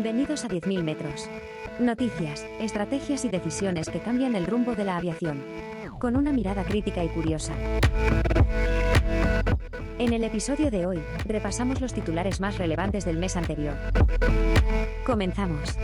Bienvenidos a 10.000 metros. Noticias, estrategias y decisiones que cambian el rumbo de la aviación. Con una mirada crítica y curiosa. En el episodio de hoy, repasamos los titulares más relevantes del mes anterior. Comenzamos.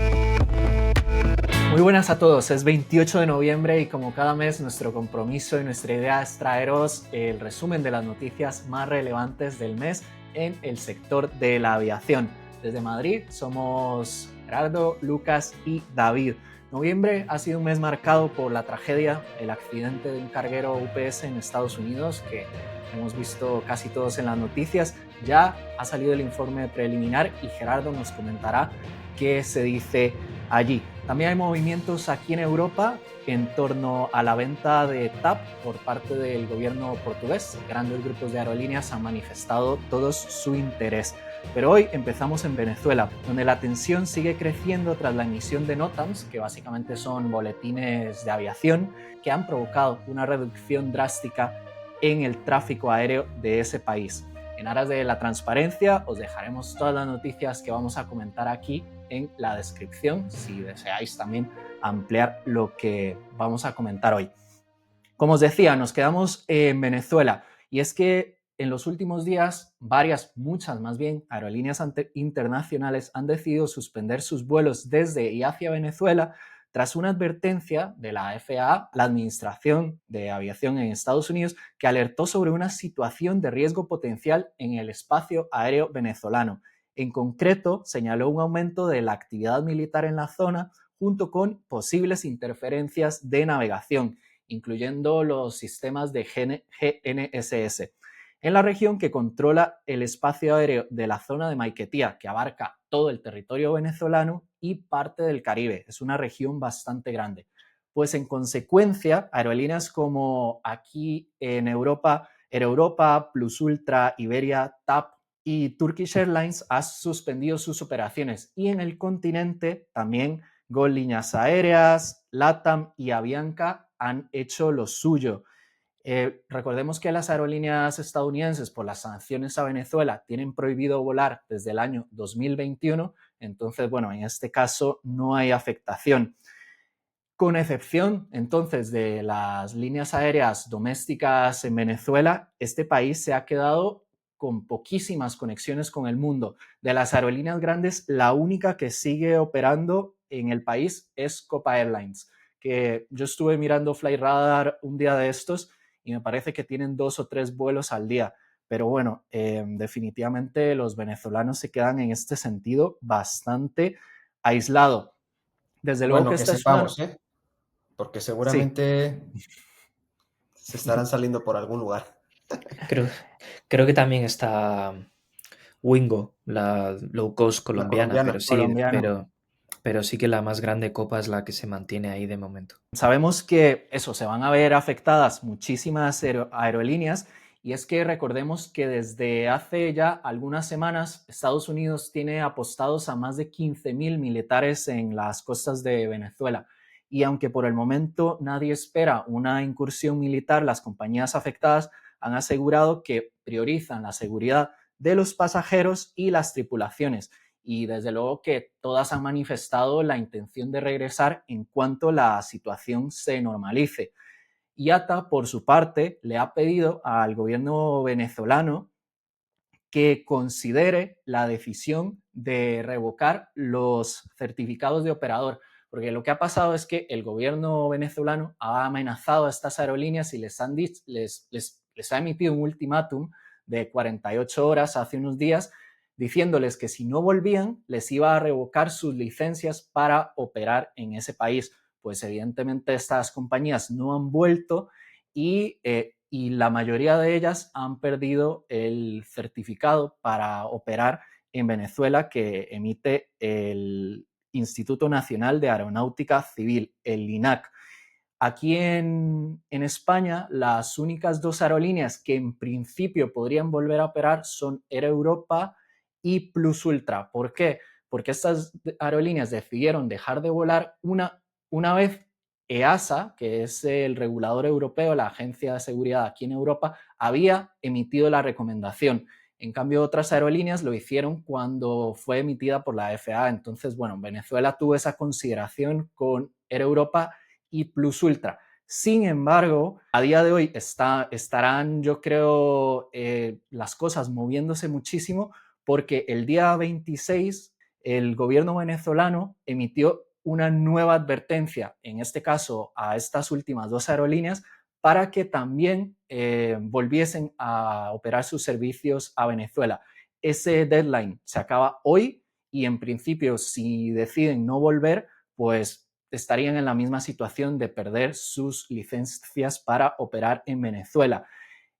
Muy buenas a todos, es 28 de noviembre y como cada mes nuestro compromiso y nuestra idea es traeros el resumen de las noticias más relevantes del mes en el sector de la aviación. Desde Madrid somos Gerardo, Lucas y David. Noviembre ha sido un mes marcado por la tragedia, el accidente de un carguero UPS en Estados Unidos que hemos visto casi todos en las noticias. Ya ha salido el informe preliminar y Gerardo nos comentará qué se dice allí. También hay movimientos aquí en Europa en torno a la venta de TAP por parte del gobierno portugués. Grandes grupos de aerolíneas han manifestado todos su interés. Pero hoy empezamos en Venezuela, donde la tensión sigue creciendo tras la emisión de NOTAMs, que básicamente son boletines de aviación, que han provocado una reducción drástica en el tráfico aéreo de ese país. En aras de la transparencia, os dejaremos todas las noticias que vamos a comentar aquí en la descripción, si deseáis también ampliar lo que vamos a comentar hoy. Como os decía, nos quedamos en Venezuela y es que en los últimos días muchas más bien, aerolíneas internacionales han decidido suspender sus vuelos desde y hacia Venezuela tras una advertencia de la FAA, la Administración de Aviación en Estados Unidos, que alertó sobre una situación de riesgo potencial en el espacio aéreo venezolano. En concreto, señaló un aumento de la actividad militar en la zona junto con posibles interferencias de navegación, incluyendo los sistemas de GNSS, en la región que controla el espacio aéreo de la zona de Maiquetía, que abarca todo el territorio venezolano y parte del Caribe. Es una región bastante grande. Pues en consecuencia, aerolíneas como aquí en Europa, Air Europa, Plus Ultra, Iberia, TAP y Turkish Airlines han suspendido sus operaciones y en el continente también Gol Líneas Aéreas, LATAM y Avianca han hecho lo suyo. Recordemos que las aerolíneas estadounidenses, por las sanciones a Venezuela, tienen prohibido volar desde el año 2021, entonces, bueno, en este caso no hay afectación. Con excepción, entonces, de las líneas aéreas domésticas en Venezuela, este país se ha quedado con poquísimas conexiones con el mundo. De las aerolíneas grandes, la única que sigue operando en el país es Copa Airlines, que yo estuve mirando Flightradar un día de estos y me parece que tienen 2 o 3 vuelos al día. Pero bueno, definitivamente los venezolanos se quedan en este sentido bastante aislados. Desde luego que Bueno, que esta es una... sepamos, ¿eh? Porque Sí, seguramente se estarán saliendo por algún lugar. Creo, creo que también está Wingo, la low cost La colombiana, colombiana. colombiano. pero sí que la más grande Copa es la que se mantiene ahí de momento. Sabemos que se van a ver afectadas muchísimas aerolíneas y es que recordemos que desde hace ya algunas semanas Estados Unidos tiene apostados a más de 15.000 militares en las costas de Venezuela y aunque por el momento nadie espera una incursión militar, las compañías afectadas han asegurado que priorizan la seguridad de los pasajeros y las tripulaciones. Y desde luego que todas han manifestado la intención de regresar en cuanto la situación se normalice. IATA, por su parte, le ha pedido al gobierno venezolano que considere la decisión de revocar los certificados de operador, porque lo que ha pasado es que el gobierno venezolano ha amenazado a estas aerolíneas y les ha emitido un ultimátum de 48 horas hace unos días, diciéndoles que si no volvían, les iba a revocar sus licencias para operar en ese país. Pues evidentemente estas compañías no han vuelto y la mayoría de ellas han perdido el certificado para operar en Venezuela que emite el Instituto Nacional de Aeronáutica Civil, el INAC. Aquí en España, las únicas 2 aerolíneas que en principio podrían volver a operar son Air Europa y Plus Ultra. ¿Por qué? Porque estas aerolíneas decidieron dejar de volar una vez EASA, que es el regulador europeo, la agencia de seguridad aquí en Europa, había emitido la recomendación. En cambio, otras aerolíneas lo hicieron cuando fue emitida por la FAA. Entonces, bueno, Venezuela tuvo esa consideración con Air Europa y Plus Ultra. Sin embargo, a día de hoy estarán, yo creo, las cosas moviéndose muchísimo porque el día 26 el gobierno venezolano emitió una nueva advertencia, en este caso a estas últimas dos aerolíneas, para que también volviesen a operar sus servicios a Venezuela. Ese deadline se acaba hoy y en principio si deciden no volver, pues estarían en la misma situación de perder sus licencias para operar en Venezuela.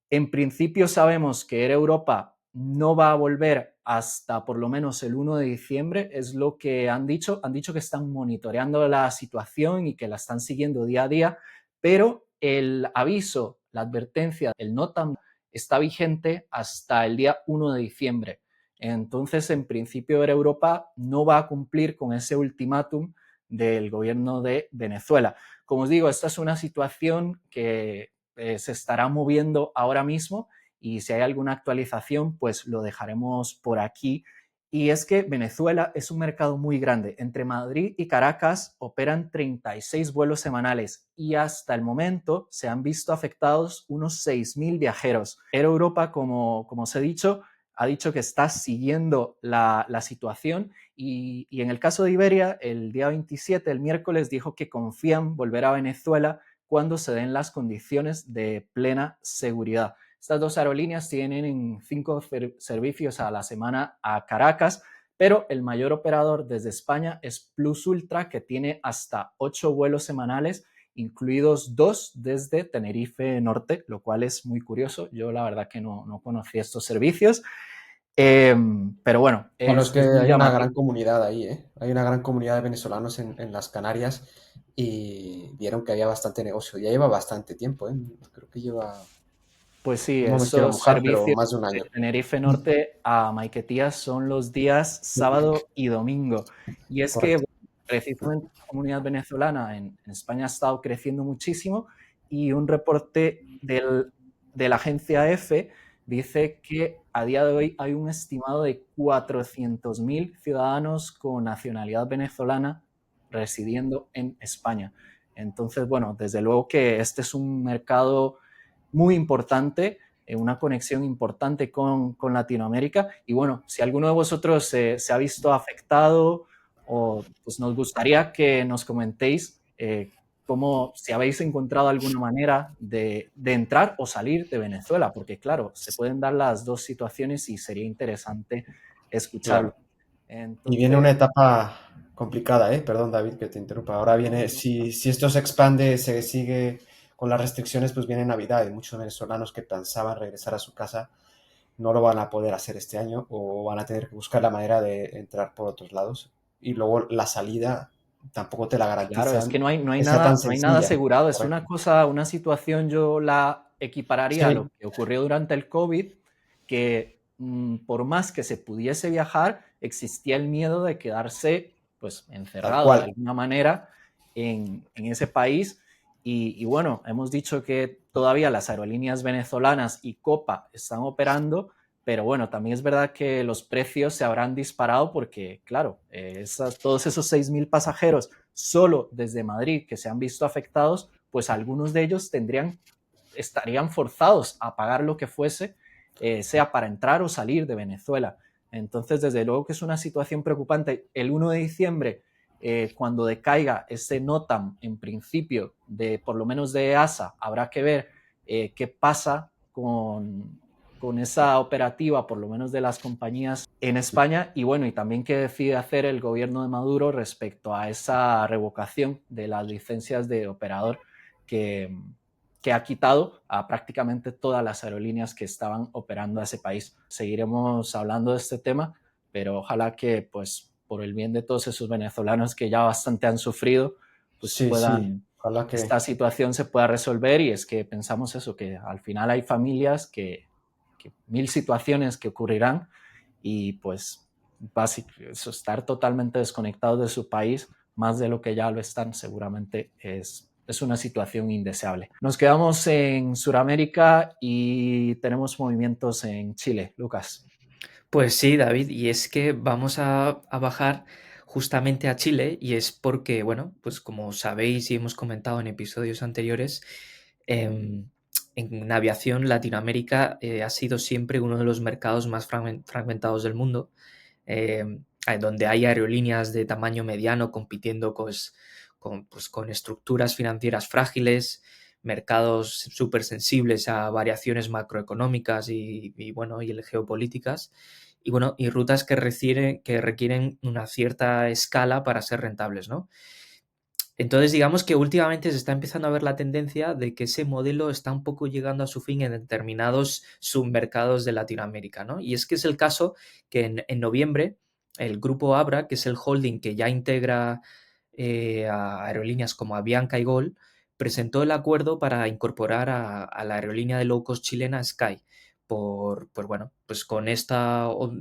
En principio sabemos que Air Europa no va a volver hasta por lo menos el 1 de diciembre, es lo que han dicho. Han dicho que están monitoreando la situación y que la están siguiendo día a día, pero el aviso, la advertencia, el NOTAM está vigente hasta el día 1 de diciembre. Entonces, en principio, Air Europa no va a cumplir con ese ultimátum del gobierno de Venezuela. Como os digo, esta es una situación que se estará moviendo ahora mismo y si hay alguna actualización, pues lo dejaremos por aquí. Y es que Venezuela es un mercado muy grande. Entre Madrid y Caracas operan 36 vuelos semanales y hasta el momento se han visto afectados unos 6.000 viajeros. Air Europa, como os he dicho, ha dicho que está siguiendo la situación y en el caso de Iberia, el día 27, el miércoles, dijo que confían volver a Venezuela cuando se den las condiciones de plena seguridad. Estas dos aerolíneas tienen 5 servicios a la semana a Caracas, pero el mayor operador desde España es Plus Ultra, que tiene hasta 8 vuelos semanales, incluidos 2 desde Tenerife Norte, lo cual es muy curioso. Yo la verdad que no conocía estos servicios. Pero bueno, Es que muy hay una llamativo. gran comunidad ahí, ¿eh? Hay una gran comunidad de venezolanos en las Canarias y vieron que había bastante negocio. Ya lleva bastante tiempo, ¿eh? Creo que lleva, Pues sí, no me quiero esos mojar, pero servicios más de un de año. Tenerife Norte a Maiquetías son los días sábado y domingo. Y es que Correcto. bueno, precisamente la comunidad venezolana en España ha estado creciendo muchísimo y un reporte de la agencia EFE dice que a día de hoy hay un estimado de 400.000 ciudadanos con nacionalidad venezolana residiendo en España. Entonces, bueno, desde luego que este es un mercado muy importante, una conexión importante con Latinoamérica. Y bueno, si alguno de vosotros se ha visto afectado, o pues nos gustaría que nos comentéis cómo, si habéis encontrado alguna manera de entrar o salir de Venezuela, porque claro, se pueden dar las dos situaciones y sería interesante escucharlo. Claro. Y viene Entonces, una etapa complicada, ¿eh? Perdón, David, que te interrumpa. Ahora viene, si esto se expande, se sigue con las restricciones, pues viene Navidad y muchos venezolanos que pensaban regresar a su casa no lo van a poder hacer este año o van a tener que buscar la manera de entrar por otros lados. Y luego la salida tampoco te la claro, es que garantizan no hay que sea tan nada, no hay nada sencilla. asegurado. Es una Correcto. cosa, una situación, yo la equipararía a lo Sí, que ocurrió durante el COVID, que por más que se pudiese viajar, existía el miedo de quedarse pues tal encerrado de cual. alguna manera en ese país. Y bueno, hemos dicho que todavía las aerolíneas venezolanas y Copa están operando, pero bueno, también es verdad que los precios se habrán disparado porque, claro, todos esos 6.000 pasajeros solo desde Madrid que se han visto afectados, pues algunos de ellos estarían forzados a pagar lo que fuese, sea para entrar o salir de Venezuela. Entonces, desde luego que es una situación preocupante. El 1 de diciembre, cuando decaiga ese NOTAM, en principio, por lo menos de EASA, habrá que ver qué pasa con esa operativa, por lo menos de las compañías en España, y bueno, y también qué decide hacer el gobierno de Maduro respecto a esa revocación de las licencias de operador que, que ha quitado a prácticamente todas las aerolíneas que estaban operando a ese país. Seguiremos hablando de este tema, pero ojalá que, pues, por el bien de todos esos venezolanos que ya bastante han sufrido, pues Sí, sí. Ojalá esta que situación se pueda resolver. Y es que pensamos eso, que al final hay familias que mil situaciones que ocurrirán y pues eso, estar totalmente desconectados de su país, más de lo que ya lo están, seguramente es una situación indeseable. Nos quedamos en Sudamérica y tenemos movimientos en Chile. Lucas. Pues sí, David, y es que vamos a bajar justamente a Chile y es porque, bueno, pues como sabéis y hemos comentado en episodios anteriores, em, en aviación Latinoamérica ha sido siempre uno de los mercados más fragmentados del mundo, donde hay aerolíneas de tamaño mediano compitiendo con estructuras financieras frágiles, mercados súper sensibles a variaciones macroeconómicas bueno, y geopolíticas, y bueno, y rutas que requieren una cierta escala para ser rentables, ¿no? Entonces, digamos que últimamente se está empezando a ver la tendencia de que ese modelo está un poco llegando a su fin en determinados submercados de Latinoamérica, ¿no? Y es que es el caso que en noviembre el grupo Abra, que es el holding que ya integra a aerolíneas como Avianca y Gol, presentó el acuerdo para incorporar a la aerolínea de low cost chilena Sky. Pues bueno, pues con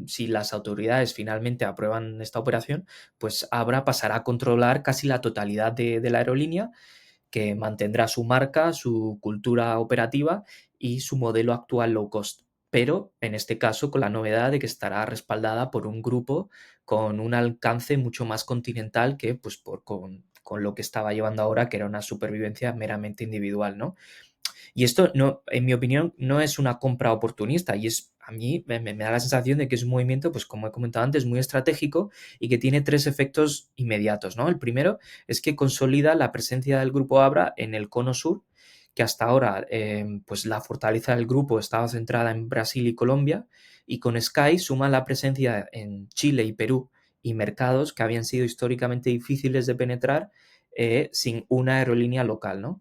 si las autoridades finalmente aprueban esta operación, pues Abra pasará a controlar casi la totalidad de la aerolínea, que mantendrá su marca, su cultura operativa y su modelo actual low cost. Pero en este caso con la novedad de que estará respaldada por un grupo con un alcance mucho más continental que pues con lo que estaba llevando ahora, que era una supervivencia meramente individual, ¿no? Y esto, no, en mi opinión, no es una compra oportunista y a mí me da la sensación de que es un movimiento, pues como he comentado antes, muy estratégico y que tiene tres efectos inmediatos, ¿no? El primero es que consolida la presencia del grupo Abra en el cono sur, que hasta ahora pues la fortaleza del grupo estaba centrada en Brasil y Colombia, y con Sky suma la presencia en Chile y Perú y mercados que habían sido históricamente difíciles de penetrar sin una aerolínea local, ¿no?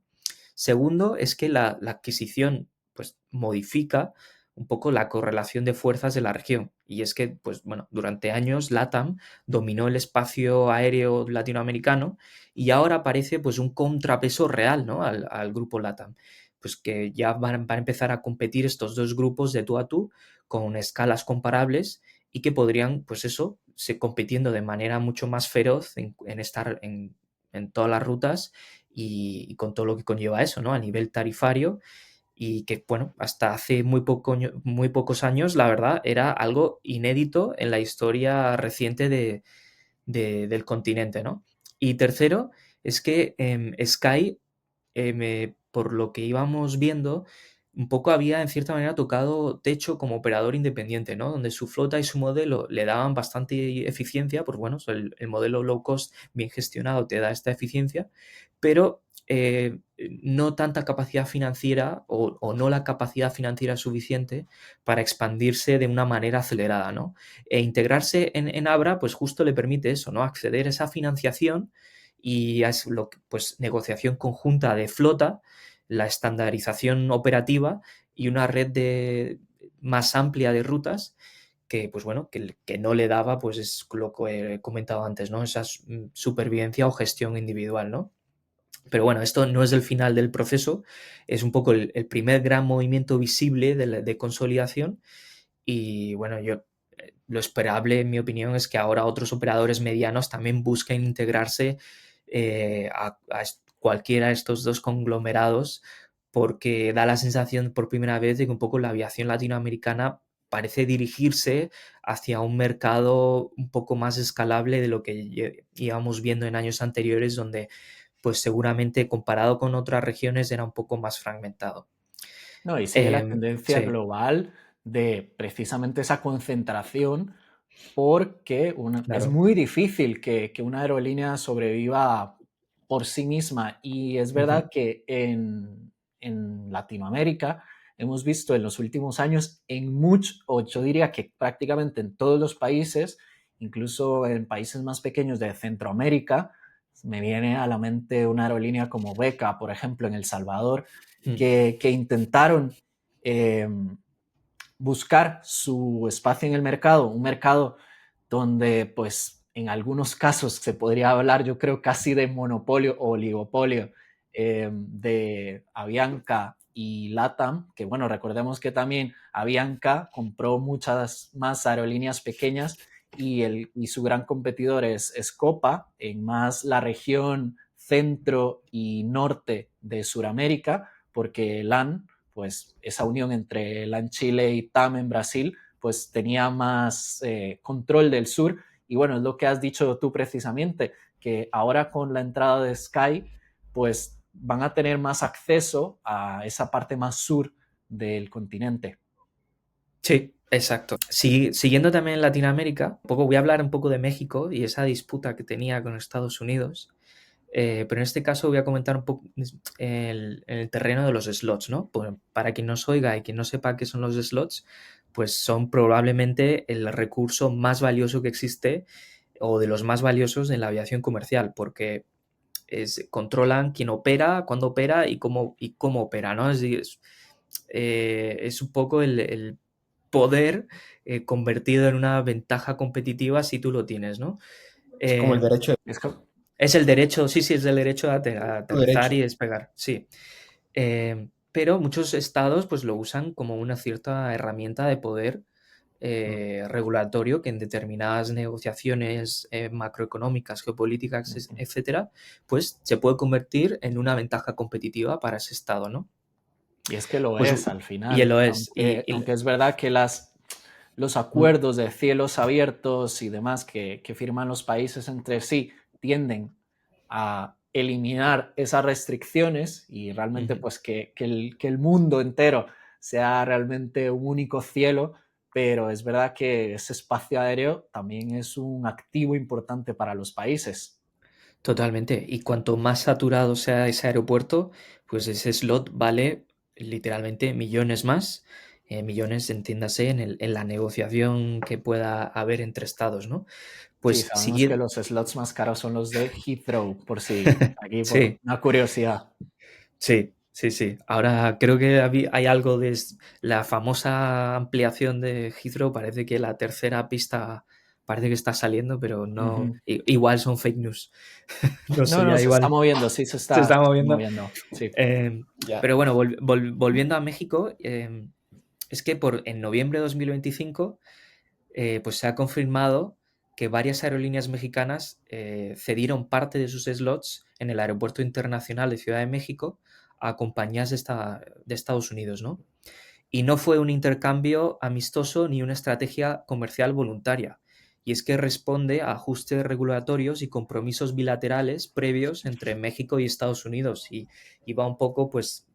Segundo, es que la adquisición pues, modifica un poco la correlación de fuerzas de la región. Y es que, pues bueno, durante años LATAM dominó el espacio aéreo latinoamericano y ahora aparece pues un contrapeso real, ¿no? al grupo LATAM. Pues que ya van a empezar a competir estos dos grupos de tú a tú con escalas comparables y que podrían, pues eso, compitiendo de manera mucho más feroz en estar en todas las rutas y con todo lo que conlleva eso, ¿no? A nivel tarifario y que, bueno, hasta hace muy pocos años, la verdad, era algo inédito en la historia reciente del continente, ¿no? Y tercero, es que Sky, por lo que íbamos viendo, un poco había en cierta manera tocado techo como operador independiente, ¿no? Donde su flota y su modelo le daban bastante eficiencia, pues bueno, el modelo low cost bien gestionado te da esta eficiencia, pero no tanta capacidad financiera o no la capacidad financiera suficiente para expandirse de una manera acelerada, ¿no? E integrarse en Abra, pues justo le permite eso, ¿no? Acceder a esa financiación y es pues negociación conjunta de flota, la estandarización operativa y una red más amplia de rutas que, pues bueno, que no le daba, pues es lo que he comentado antes, ¿no? Esa supervivencia o gestión individual, ¿no? Pero bueno, esto no es el final del proceso, es un poco el primer gran movimiento visible de consolidación y bueno, lo esperable, en mi opinión, es que ahora otros operadores medianos también busquen integrarse cualquiera de estos dos conglomerados, porque da la sensación por primera vez de que un poco la aviación latinoamericana parece dirigirse hacia un mercado un poco más escalable de lo que íbamos viendo en años anteriores, donde pues seguramente comparado con otras regiones era un poco más fragmentado. No, y sigue la tendencia Sí, global de precisamente esa concentración porque es claro. muy difícil que una aerolínea sobreviva por sí misma. Y es Ujú. verdad que en Latinoamérica hemos visto en los últimos años o yo diría que prácticamente en todos los países, incluso en países más pequeños de Centroamérica, me viene a la mente una aerolínea como Beca, por ejemplo, en El Salvador, Mm. que intentaron eh, buscar su espacio en el mercado, un mercado donde pues en algunos casos se podría hablar yo creo casi de monopolio o oligopolio de Avianca y LATAM, que bueno, recordemos que también Avianca compró muchas más aerolíneas pequeñas y su gran competidor es Copa, en más la región centro y norte de Sudamérica, porque LAN, pues esa unión entre LAN Chile y TAM en Brasil, pues tenía más control del sur. Y bueno, es lo que has dicho tú precisamente, que ahora con la entrada de Sky, pues van a tener más acceso a esa parte más sur del continente. Sí, exacto. Siguiendo también en Latinoamérica, voy a hablar un poco de México y esa disputa que tenía con Estados Unidos. Pero en este caso voy a comentar un poco el terreno de los slots, ¿no? Para quien nos oiga y quien no sepa qué son los slots, pues son probablemente el recurso más valioso que existe o de los más valiosos en la aviación comercial, porque controlan quién opera, cuándo opera y cómo opera, ¿no? Es un poco el poder convertido en una ventaja competitiva si tú lo tienes, ¿no? Es como el derecho Es que, Es el derecho, sí, es el derecho a aterrizar derecho. y despegar, sí. Pero muchos estados pues lo usan como una cierta herramienta de poder regulatorio que en determinadas negociaciones macroeconómicas, geopolíticas, etcétera, pues se puede convertir en una ventaja competitiva para ese estado, ¿no? y es que lo Pues, es al y final, lo es. aunque es verdad que los acuerdos de cielos abiertos y demás que firman los países entre sí tienden a eliminar esas restricciones y realmente pues que el mundo entero sea realmente un único cielo, pero es verdad que ese espacio aéreo también es un activo importante para los países. Totalmente. Y cuanto más saturado sea ese aeropuerto, pues ese slot vale literalmente millones más. Millones, entiéndase, en la negociación que pueda haber entre estados, ¿no? Sí, Pues sabemos que seguir. los slots más caros son los de Heathrow, por si aquí por Sí, una curiosidad. sí, sí, sí. Ahora creo que hay algo de la famosa ampliación de Heathrow. Parece que la tercera pista parece que está saliendo, pero no. Ujú. Igual son fake news. No No, sé, no, ya se está igual moviendo, sí, se está se está moviendo. moviendo, sí. Ya. Pero bueno, volviendo a México, es que en noviembre de 2025 pues se ha confirmado que varias aerolíneas mexicanas cedieron parte de sus slots en el Aeropuerto Internacional de Ciudad de México a compañías de Estados Unidos, ¿no? Y no fue un intercambio amistoso ni una estrategia comercial voluntaria. Y es que responde a ajustes regulatorios y compromisos bilaterales previos entre México y Estados Unidos. Y va un poco, pues,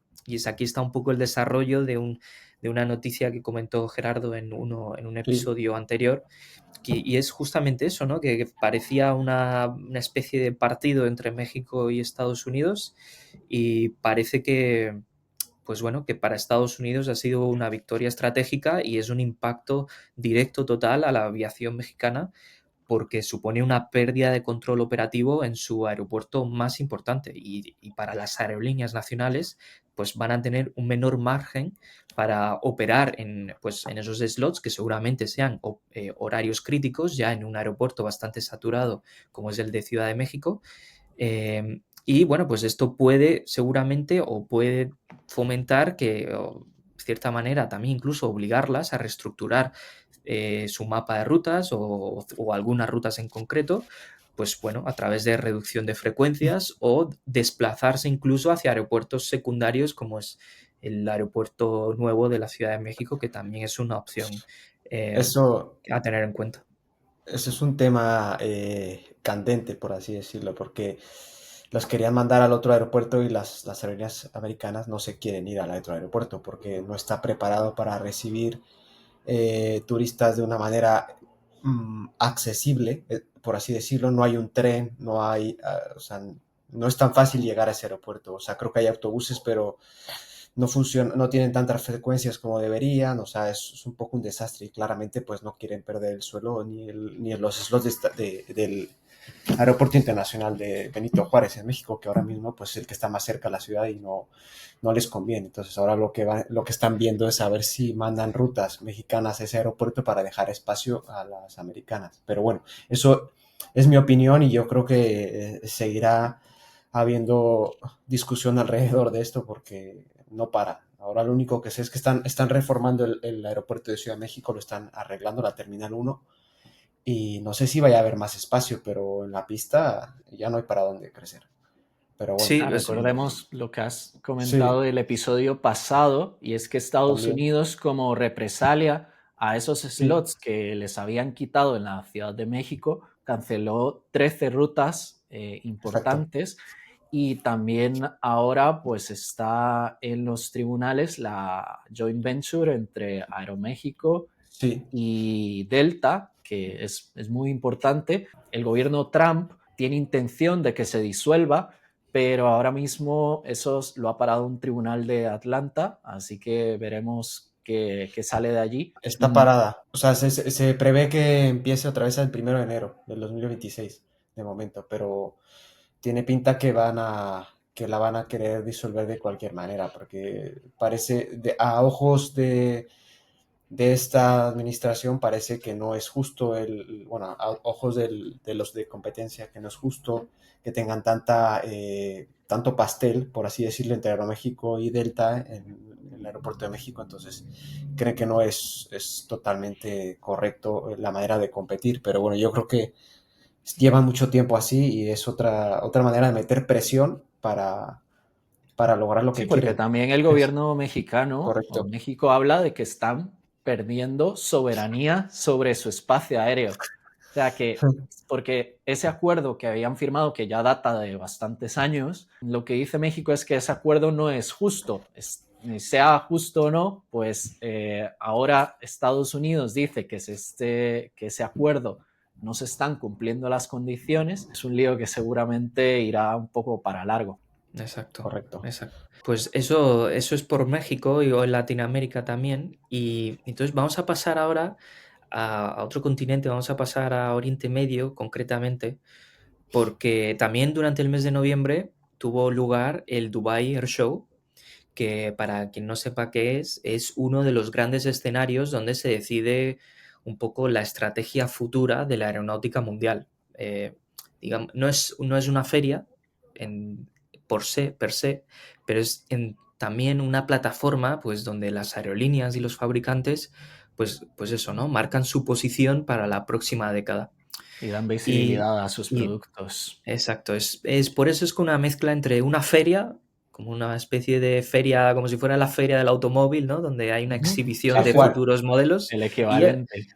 aquí está un poco el desarrollo de una noticia que comentó Gerardo en un Sí. episodio anterior, y es justamente eso, ¿no? Que parecía una especie de partido entre México y Estados Unidos, y parece que, pues bueno, que para Estados Unidos ha sido una victoria estratégica y es un impacto directo total a la aviación mexicana, porque supone una pérdida de control operativo en su aeropuerto más importante, y para las aerolíneas nacionales pues van a tener un menor margen para operar pues, en esos slots que seguramente sean horarios críticos ya en un aeropuerto bastante saturado como es el de Ciudad de México. Y bueno, pues esto puede seguramente o puede fomentar que, o, de cierta manera, también incluso obligarlas a reestructurar su mapa de rutas o algunas rutas en concreto, pues bueno, a través de reducción de frecuencias o desplazarse incluso hacia aeropuertos secundarios como es el aeropuerto nuevo de la Ciudad de México, que también es una opción Eso, a tener en cuenta. eso es un tema candente, por así decirlo, porque los querían mandar al otro aeropuerto y las aerolíneas americanas no se quieren ir al otro aeropuerto porque no está preparado para recibir turistas de una manera accesible, por así decirlo. No hay un tren, no hay, o sea, no es tan fácil llegar a ese aeropuerto. O sea, creo que hay autobuses, pero no funciona, no tienen tantas frecuencias como deberían. O sea, es un poco un desastre y claramente pues no quieren perder el suelo ni los slots del Aeropuerto Internacional de Benito Juárez en México, que ahora mismo pues es el que está más cerca de la ciudad y no les conviene. Entonces ahora lo que están viendo es a ver si mandan rutas mexicanas a ese aeropuerto para dejar espacio a las americanas. Pero bueno, eso es mi opinión y yo creo que seguirá habiendo discusión alrededor de esto porque no para. Ahora lo único que sé es que están reformando el aeropuerto de Ciudad de México, lo están arreglando, la Terminal 1, y no sé si vaya a haber más espacio, pero en la pista ya no hay para dónde crecer. Pero bueno, Sí, Recordemos lo que has comentado sí, del episodio pasado, y es que Estados también. Unidos, como represalia A esos slots que les habían quitado en la Ciudad de México, canceló 13 rutas importantes. Y también ahora pues está en los tribunales la joint venture entre Aeroméxico Sí, y Delta, que es muy importante. El gobierno Trump tiene intención de que se disuelva, pero ahora mismo eso lo ha parado un tribunal de Atlanta, así que veremos qué sale de allí. está parada. O sea, se prevé que empiece otra vez el 1 de enero del 2026, de momento, pero tiene pinta que la van a querer disolver de cualquier manera, porque parece, a ojos de esta administración, parece que no es justo bueno, a ojos de los de competencia, que no es justo que tengan tanto pastel, por así decirlo, entre Aeroméxico y Delta en el aeropuerto de México. Entonces creen que no es totalmente correcto la manera de competir, pero bueno, yo creo que llevan mucho tiempo así y es otra manera de meter presión para lograr lo Sí, que porque quieren. también el gobierno mexicano o Correcto. México habla de que están perdiendo soberanía sobre su espacio aéreo. O sea que, porque ese acuerdo que habían firmado, que ya data de bastantes años, lo que dice México es que ese acuerdo no es justo. Sea justo o no, pues ahora Estados Unidos dice que ese acuerdo no se están cumpliendo las condiciones. Es un lío que seguramente irá un poco para largo. Exacto, Correcto. exacto. Pues eso es por México y o en Latinoamérica también. Y entonces vamos a pasar ahora a otro continente, vamos a pasar a Oriente Medio concretamente, porque también durante el mes de noviembre tuvo lugar el Dubai Air Show, que para quien no sepa qué es uno de los grandes escenarios donde se decide un poco la estrategia futura de la aeronáutica mundial. Digamos, no es una feria per se, pero es también una plataforma pues, donde las aerolíneas y los fabricantes, pues eso, ¿no? Marcan su posición para la próxima década. Y dan Y, visibilidad a sus y productos. exacto, es por eso es que una mezcla entre una feria, como una especie de feria, como si fuera la feria del automóvil, ¿no? Donde hay una Ujú. exhibición Sí, Tal de sí, cual. futuros modelos, el y, equivalente.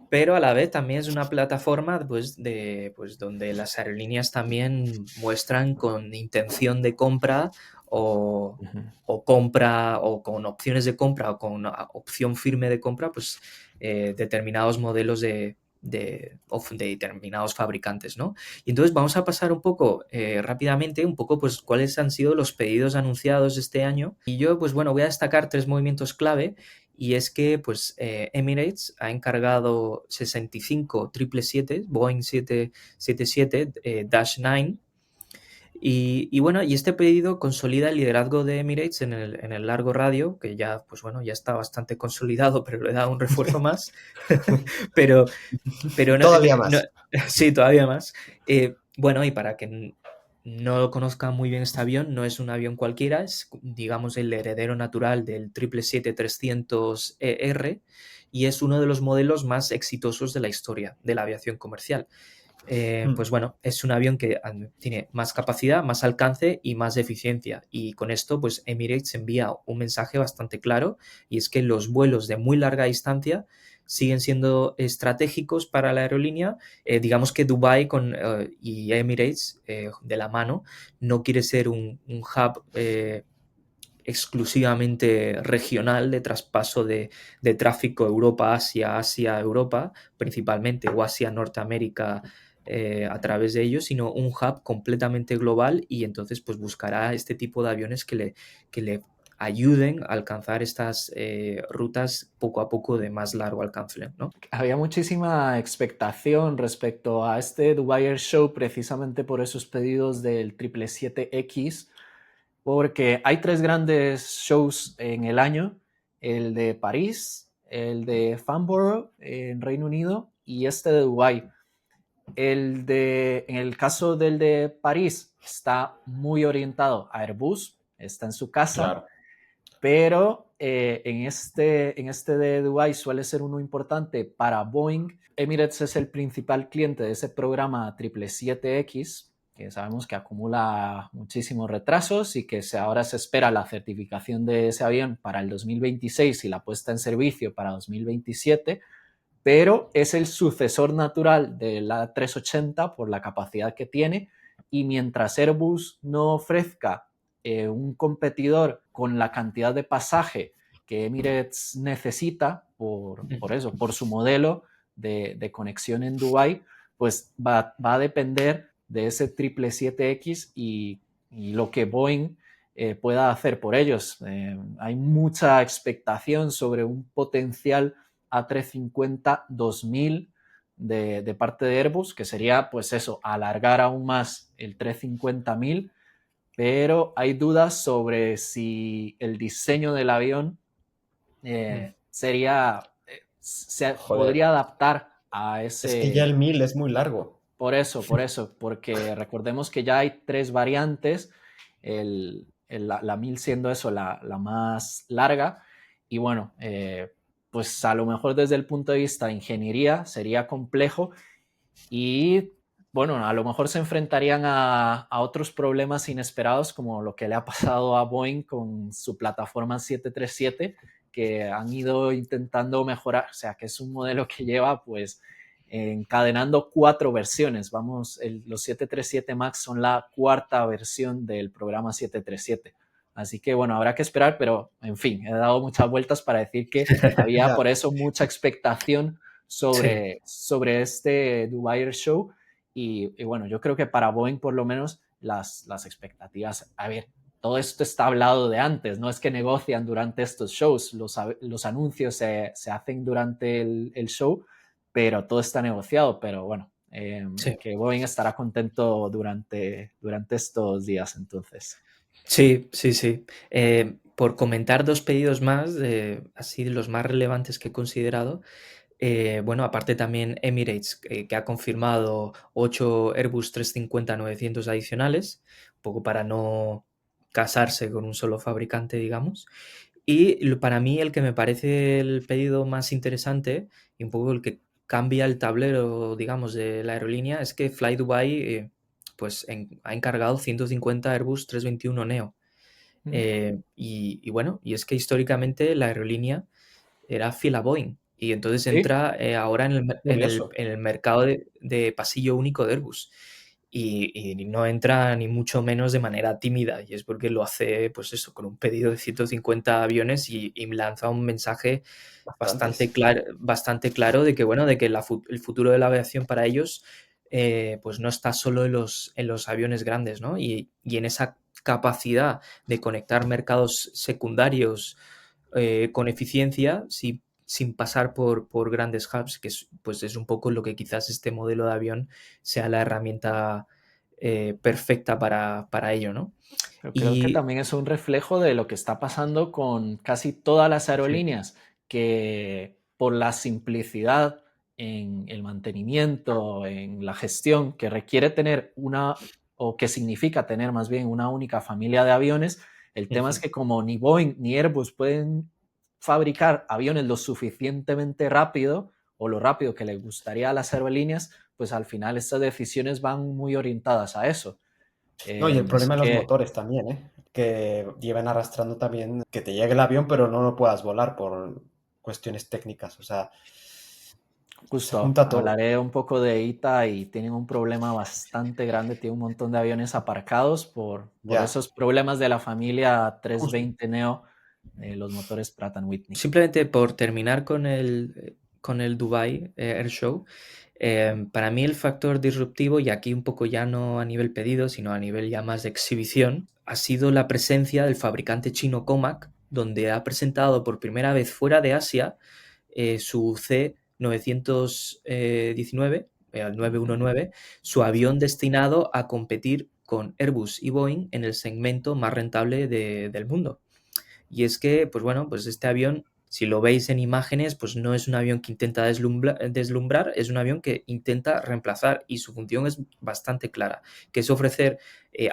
pero a la vez también es una plataforma pues, donde las aerolíneas también muestran con intención de compra o, Ujú. o compra o con opciones de compra o con una opción firme de compra, pues determinados modelos de determinados fabricantes, ¿no? Y entonces vamos a pasar un poco rápidamente, un poco pues cuáles han sido los pedidos anunciados este año. Y yo pues bueno, voy a destacar 3 movimientos clave. Y es que pues, Emirates ha encargado 65 777, Boeing 777-9. Y bueno, y este pedido consolida el liderazgo de Emirates en el largo radio, que ya, pues bueno, ya está bastante consolidado, pero le da un refuerzo más. pero pero no, Todavía no- más. sí, todavía más. Bueno, y para que no conozca muy bien este avión, no es un avión cualquiera, es, digamos, el heredero natural del 777-300ER y es uno de los modelos más exitosos de la historia de la aviación comercial. Pues bueno, es un avión que tiene más capacidad, más alcance y más eficiencia. Y con esto, pues Emirates envía un mensaje bastante claro y es que los vuelos de muy larga distancia siguen siendo estratégicos para la aerolínea. Digamos que Dubai y Emirates de la mano no quiere ser un hub exclusivamente regional de traspaso de tráfico Europa-Asia, Asia-Europa principalmente o Asia-Norteamérica a través de ellos, sino un hub completamente global y entonces pues buscará este tipo de aviones que le ayuden a alcanzar estas rutas poco a poco de más largo alcance, ¿no? Había muchísima expectación respecto a este Dubai Air Show precisamente por esos pedidos del 777X, porque hay tres grandes shows en el año, el de París, el de Farnborough en Reino Unido y este de Dubái. En el caso del de París está muy orientado a Airbus, está en su casa, Claro. pero en este de Dubai suele ser uno importante para Boeing. Emirates es el principal cliente de ese programa 777X, que sabemos que acumula muchísimos retrasos y que ahora se espera la certificación de ese avión para el 2026 y la puesta en servicio para 2027, pero es el sucesor natural del A380 por la capacidad que tiene, y mientras Airbus no ofrezca un competidor con la cantidad de pasaje que Emirates necesita por eso, por su modelo de conexión en Dubái, pues va a depender de ese 777X y lo que Boeing pueda hacer por ellos. Hay mucha expectación sobre un potencial A350-2000 de parte de Airbus, que sería pues eso, alargar aún más el 350-1000, pero hay dudas sobre si el diseño del avión se Joder, podría adaptar a es que ya ese. el 1000 es muy largo. Por eso, porque recordemos que ya hay 3 variantes, la 1000 siendo eso, la más larga, y bueno, pues a lo mejor desde el punto de vista de ingeniería sería complejo y bueno, a lo mejor se enfrentarían a otros problemas inesperados como lo que le ha pasado a Boeing con su plataforma 737, que han ido intentando mejorar, o sea, que es un modelo que lleva pues encadenando 4 versiones. Vamos, los 737 MAX son la 4ª versión del programa 737. Así que bueno, habrá que esperar, pero en fin, he dado muchas vueltas para decir que había Ya. por eso mucha expectación Sí. sobre este Dubai Air Show. Y bueno, yo creo que para Boeing por lo menos las expectativas, a ver, todo esto está hablado de antes, no es que negocian durante estos shows, los anuncios se hacen durante el show, pero todo está negociado, pero bueno, Sí. que Boeing estará contento durante estos días entonces. Sí, sí, sí. Por comentar 2 pedidos más, así de los más relevantes que he considerado, bueno, aparte también Emirates, que ha confirmado 8 Airbus 350-900 adicionales, un poco para no casarse con un solo fabricante, digamos. Y para mí el que me parece el pedido más interesante y un poco el que cambia el tablero, digamos, de la aerolínea es que Fly Dubai pues ha encargado 150 Airbus 321neo. Y bueno, y es que históricamente la aerolínea era fiel a Boeing y entonces Sí, entra ahora en Curioso. el mercado de pasillo único de Airbus y no entra ni mucho menos de manera tímida y es porque lo hace pues eso, con un pedido de 150 aviones y lanza un mensaje Bastantes. bastante claro de que bueno, de que el futuro de la aviación para ellos pues no está solo en los aviones grandes, ¿no? Y en esa capacidad de conectar mercados secundarios con eficiencia sin pasar por grandes hubs, que pues es un poco lo que quizás este modelo de avión sea la herramienta perfecta para ello, ¿no? pero creo que Y también es un reflejo de lo que está pasando con casi todas las sí, aerolíneas, que por la simplicidad en el mantenimiento, en la gestión que requiere tener o que significa tener más bien una única familia de aviones, el tema es ujú, que como ni Boeing ni Airbus pueden fabricar aviones lo suficientemente rápido o lo rápido que les gustaría a las aerolíneas, pues al final estas decisiones van muy orientadas a eso. No, y el Así problema de los que motores también, ¿eh? Que llevan arrastrando también que te llegue el avión, pero no lo puedas volar por cuestiones técnicas. O sea, se justo, junta todo. hablaré un poco de ITA y tienen un problema bastante grande, tienen un montón de aviones aparcados por Ya, esos problemas de la familia justo. 320 Neo, los motores Pratt Whitney. simplemente por terminar con el Dubai Air Show, para mí el factor disruptivo, y aquí un poco ya no a nivel pedido, sino a nivel ya más de exhibición, ha sido la presencia del fabricante chino Comac, donde ha presentado por primera vez fuera de Asia su C919, el 919, su avión destinado a competir con Airbus y Boeing en el segmento más rentable del mundo. Y es que, pues bueno, pues este avión, si lo veis en imágenes, pues no es un avión que intenta deslumbrar, es un avión que intenta reemplazar y su función es bastante clara, que es ofrecer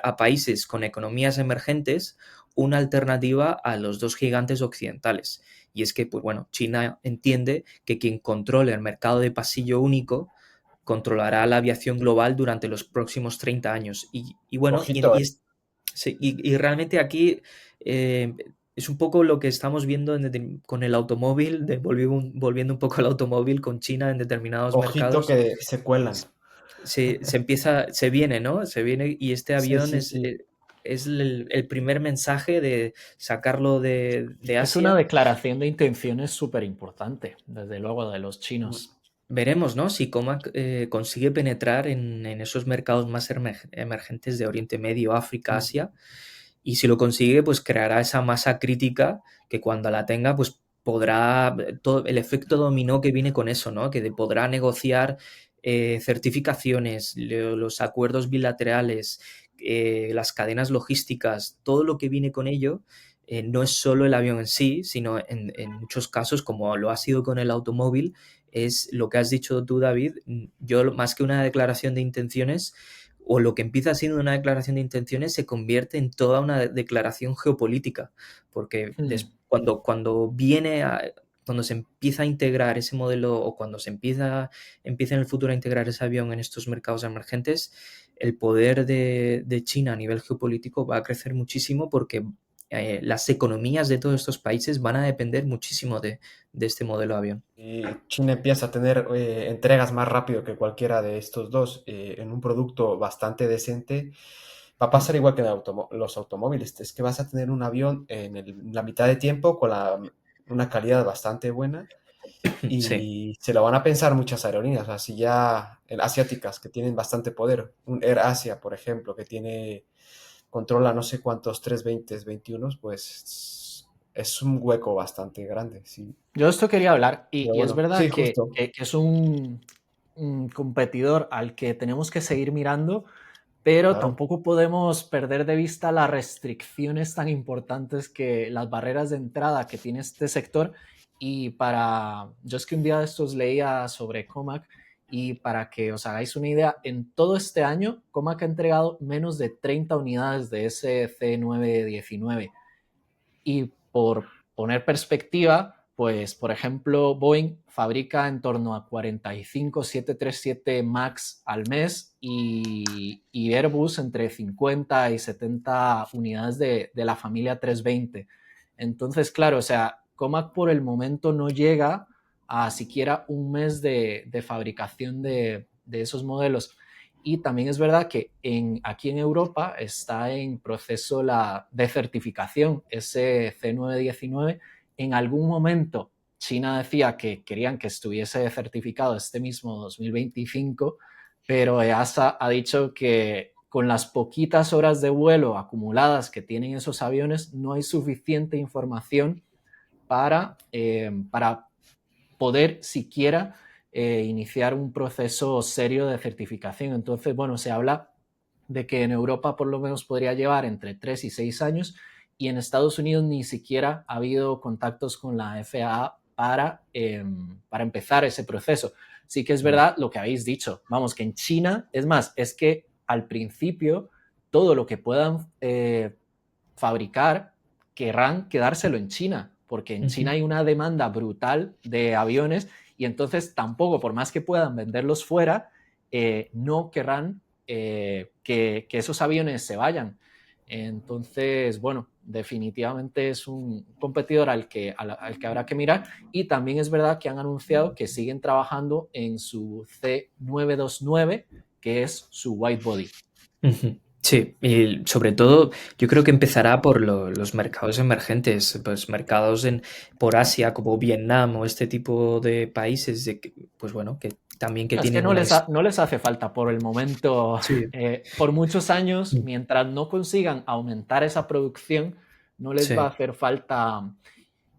a países con economías emergentes una alternativa a los dos gigantes occidentales. Y es que, pues bueno, China entiende que quien controle el mercado de pasillo único controlará la aviación global durante los próximos 30 años. Y bueno, Ojito, sí, y realmente aquí es un poco lo que estamos viendo con el automóvil, volviendo un poco al automóvil con China en determinados ojito mercados. que se cuelan. Se viene, ¿no? Se viene y este Sí, avión sí, sí. es el primer mensaje de sacarlo de Es una Asia. declaración de intenciones súper importante, desde luego, de los chinos. Veremos, ¿no? Si Comac consigue penetrar en esos mercados más emergentes de Oriente Medio, África, Mm. Asia, y si lo consigue, pues creará esa masa crítica que cuando la tenga, pues podrá, todo el efecto dominó que viene con eso, ¿no? Que podrá negociar certificaciones, los acuerdos bilaterales, las cadenas logísticas, todo lo que viene con ello. No es solo el avión en sí, sino en muchos casos, como lo ha sido con el automóvil, es lo que has dicho tú, David. Yo, más que una declaración de intenciones, o lo que empieza siendo una declaración de intenciones, se convierte en toda una declaración geopolítica, porque Hmm. cuando se empieza a integrar ese modelo, o cuando empieza en el futuro a integrar ese avión en estos mercados emergentes, el poder de China a nivel geopolítico va a crecer muchísimo, porque las economías de todos estos países van a depender muchísimo de este modelo de avión. Y China empieza a tener entregas más rápido que cualquiera de estos dos en un producto bastante decente. Va a pasar igual que en los automóviles, es que vas a tener un avión en la mitad de tiempo con una calidad bastante buena Sí. y se lo van a pensar muchas aerolíneas, así ya asiáticas que tienen bastante poder. Un Air Asia, por ejemplo, que controla no sé cuántos 320, 21, pues es un hueco bastante grande, sí. Yo de esto quería hablar Pero y es bueno, sí, verdad justo. que es un competidor al que tenemos que seguir mirando, pero Claro. tampoco podemos perder de vista las restricciones tan importantes, que las barreras de entrada que tiene este sector. Yo es que un día de estos leía sobre Comac, y para que os hagáis una idea, en todo este año Comac ha entregado menos de 30 unidades de ese C919. Y por poner perspectiva, pues por ejemplo, Boeing fabrica en torno a 45 737 MAX al mes, y Airbus entre 50 y 70 unidades de la familia 320. Entonces, claro, o sea, Comac por el momento no llega a siquiera un mes de fabricación de esos modelos. Y también es verdad que aquí en Europa está en proceso de certificación ese C919. En algún momento China decía que querían que estuviese certificado este mismo 2025, pero EASA ha dicho que con las poquitas horas de vuelo acumuladas que tienen esos aviones no hay suficiente información para poder siquiera iniciar un proceso serio de certificación. Entonces, bueno, se habla de que en Europa por lo menos podría llevar entre 3 y 6 años, y en Estados Unidos ni siquiera ha habido contactos con la FAA para empezar ese proceso. Sí que es verdad lo que habéis dicho, vamos, que en China, es más, es que al principio todo lo que puedan fabricar querrán quedárselo en China, porque en China Ujú. hay una demanda brutal de aviones, y entonces tampoco, por más que puedan venderlos fuera, no querrán que esos aviones se vayan. Entonces, bueno, definitivamente es un competidor al que habrá que mirar, y también es verdad que han anunciado que siguen trabajando en su C929, que es su white body. Ujú. Sí, y sobre todo yo creo que empezará por los mercados emergentes, pues mercados por Asia como Vietnam o este tipo de países, pues bueno, que también que Es que tienen una... no les hace falta por el momento, Sí, por muchos años, mm, mientras no consigan aumentar esa producción, no les va a sí, hacer falta.